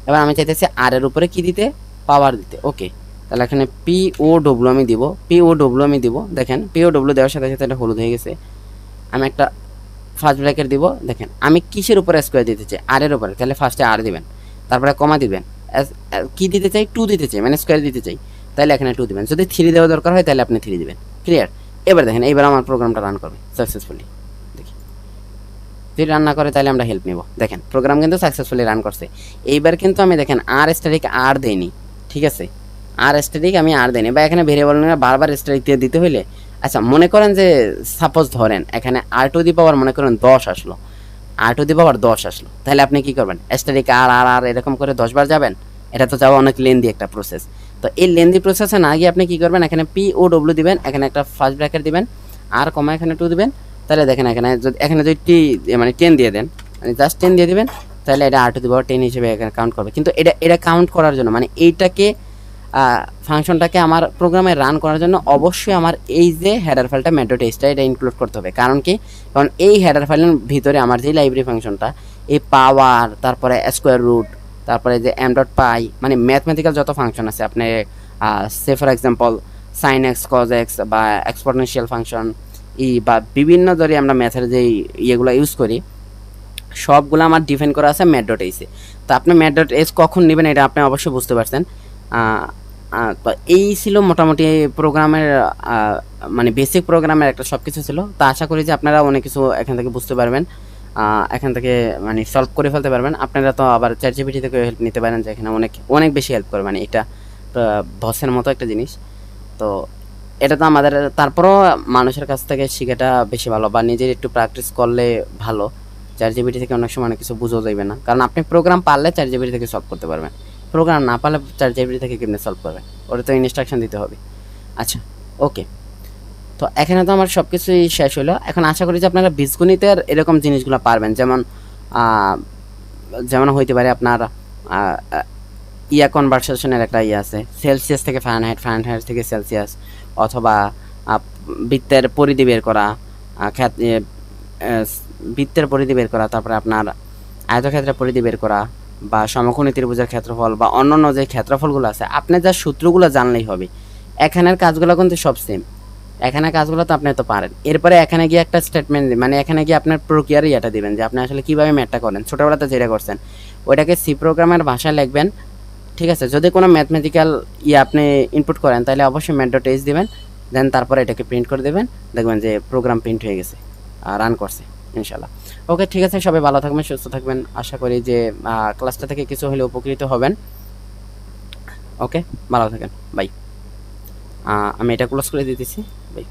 A: এবার আমি চাইতেছি আর এর উপরে কি দিতে, পাওয়ার দিতে, ওকে। তাহলে এখানে POW আমি দিব, POW আমি দিব, দেখেন POW দেওয়ার সাথে সাথে এটা হলুদ হয়ে গেছে। আমি একটা ফার্স্ট ব্র্যাকেট দিব, দেখেন আমি কিসের উপরে স্কোয়ার দিতে চাই, আর এর উপরে, তাহলে ফার্স্টে আর দিবেন, তারপরে কমা দিবেন, কি দিতে চাই, 2 দিতে চাই, মানে স্কোয়ার দিতে চাই, তাহলে এখানে 2 দিবেন। যদি 3 দেওয়া দরকার হয় তাহলে আপনি 3 দিবেন, ক্লিয়ার। এবার দেখেন এইবার আমার প্রোগ্রামটা রান করবে সাকসেসফুলি, দেখি যদি রান না করে তাহলে আমরা হেল্প নিব। দেখেন প্রোগ্রাম কিন্তু সাকসেসফুলি রান করছে। এইবার কিন্তু আমি দেখেন আর স্ট্যাটিক আর দেইনি, ঠিক আছে, আর স্ট্যাটিক আমি আর দেইনি, বা এখানে ভেরিয়েবল নিয়ে বারবার স্ট্যাটিক দিয়ে দিতে হইলে আচ্ছা মনে করেন যে সাপোজ ধরেন এখানে আর টু দি পাওয়ার মনে করেন 10 আসলো, আর টু দি পাওয়ার 10 আসলো, তাহলে আপনি কি করবেন? অ্যাস্টারিক আর আর আর এরকম করে 10 বার যাবেন? এটা তো যাওয়া অনেক লেন্দি একটা প্রসেস। তো এই লেন্দি প্রসেসে না গিয়ে আপনি কি করবেন? এখানে পি ও ডব্লিউ দিবেন, এখানে একটা ফার্স্ট ব্র্যাকেট দিবেন, আর কমা এখানে 2 দিবেন। তাহলে দেখেন এখানে যদি টি মানে 10 দিয়ে দেন, মানে জাস্ট 10 দিয়ে দিবেন, তাহলে এটা আর টু দি পাওয়ার 10 হিসেবে এখানে কাউন্ট করবে। কিন্তু এটা কাউন্ট করার জন্য মানে এইটাকে ফাংশনটাকে আমার প্রোগ্রামে রান করার জন্য অবশ্যই আমার এই যে হেডার ফাইলটা ম্যাথড.টেক্সটটা এটা ইনক্লুড করতে হবে। কারণ কি? কারণ এই হেডার ফাইলের ভিতরে আমার যে লাইব্রেরি ফাংশনটা, এই পাওয়ার, তারপরে স্কোয়ার রুট, তারপরে যে m.py মানে ম্যাথমেটিক্যাল যত ফাংশন আছে, আপনি say for example sine X, cos X বা এক্সপোনেনশিয়াল ফাংশন বা বিভিন্ন ধরে আমরা ম্যাথের যে ইয়েগুলো ইউজ করি, সবগুলো আমার ডিফাইন করা আছে ম্যাথ.এইচে। তো আপনি ম্যাথ.এইচ কখন নেবেন এটা আপনি অবশ্যই বুঝতে পারছেন। তো এই ছিল মোটামুটি প্রোগ্রামের মানে বেসিক প্রোগ্রামের একটা সব কিছু ছিল। তো আশা করি যে আপনারা অনেক কিছু এখান থেকে বুঝতে পারবেন, এখান থেকে মানে সলভ করে ফেলতে পারবেন। আপনারা তো আবার চ্যাটজিপিটি থেকে হেল্প নিতে পারেন, যে এখানে অনেক অনেক বেশি হেল্প করে, মানে এটা বসের মতো একটা জিনিস। তো এটা তো আমাদের তারপরও মানুষের কাছ থেকে শেখাটা বেশি ভালো, বা নিজের একটু প্র্যাকটিস করলে ভালো। চ্যাটজিপিটি থেকে অনেক সময় অনেক কিছু বুঝেও যাবে না, কারণ আপনি প্রোগ্রাম পারলে চ্যাটজিপিটি থেকে সলভ করতে পারবেন, প্রোগ্রাম না পারলে চ্যাটজিপিটি থেকে কেমনে সলভ করবেন? ওটা তো ইনস্ট্রাকশন দিতে হবে। আচ্ছা, ওকে। তো এখানে তো আমার সব কিছুই শেষ হলো। এখন আশা করি যে আপনারা বীজগণিতের এরকম জিনিসগুলো পারবেন, যেমন হইতে পারে আপনার কনভার্সেশনের একটা আছে, সেলসিয়াস থেকে ফারেনহাইট, ফারেনহাইট থেকে সেলসিয়াস, অথবা বৃত্তের পরিধি বের করা, বৃত্তের পরিধি বের করা, তারপরে আপনার আয়তক্ষেত্রের পরিধি বের করা, বা সমকোণী ত্রিভুজের ক্ষেত্রফল, বা অন্যান্য যে ক্ষেত্রফলগুলো আছে, আপনি যা সূত্রগুলো জানলেই হবে। এখানের কাজগুলো কিন্তু সব সেম, এখানে কাজগুলো তো আপনি তো পারেন। এরপরে এখানে গিয়ে একটা স্টেটমেন্ট, মানে এখানে গিয়ে আপনার প্রক্রিয়ার ইয়েটা দিবেন, যে আপনি আসলে কীভাবে ম্যাথটা করেন, ছোটোবেলাতে যেটা করছেন ওইটাকে সি প্রোগ্রামের ভাষায় লিখবেন। ঠিক আছে? যদি কোনো ম্যাথমেটিক্যাল আপনি ইনপুট করেন তাহলে অবশ্যই ম্যাথ.এইচ দিবেন, দেন তারপরে এটাকে প্রিন্ট করে দেবেন, দেখবেন যে প্রোগ্রাম প্রিন্ট হয়ে গেছে, রান করছে ইনশাল্লাহ। ওকে, ঠিক আছে, সবাই ভালো থাকবেন, সুস্থ থাকবেন। আশা করি যে ক্লাসটা থেকে কিছু হলে উপকৃত হবেন। ওকে, ভালো থাকেন, বাই। আমি এটা ক্লোজ করে দিতেছি, বাই।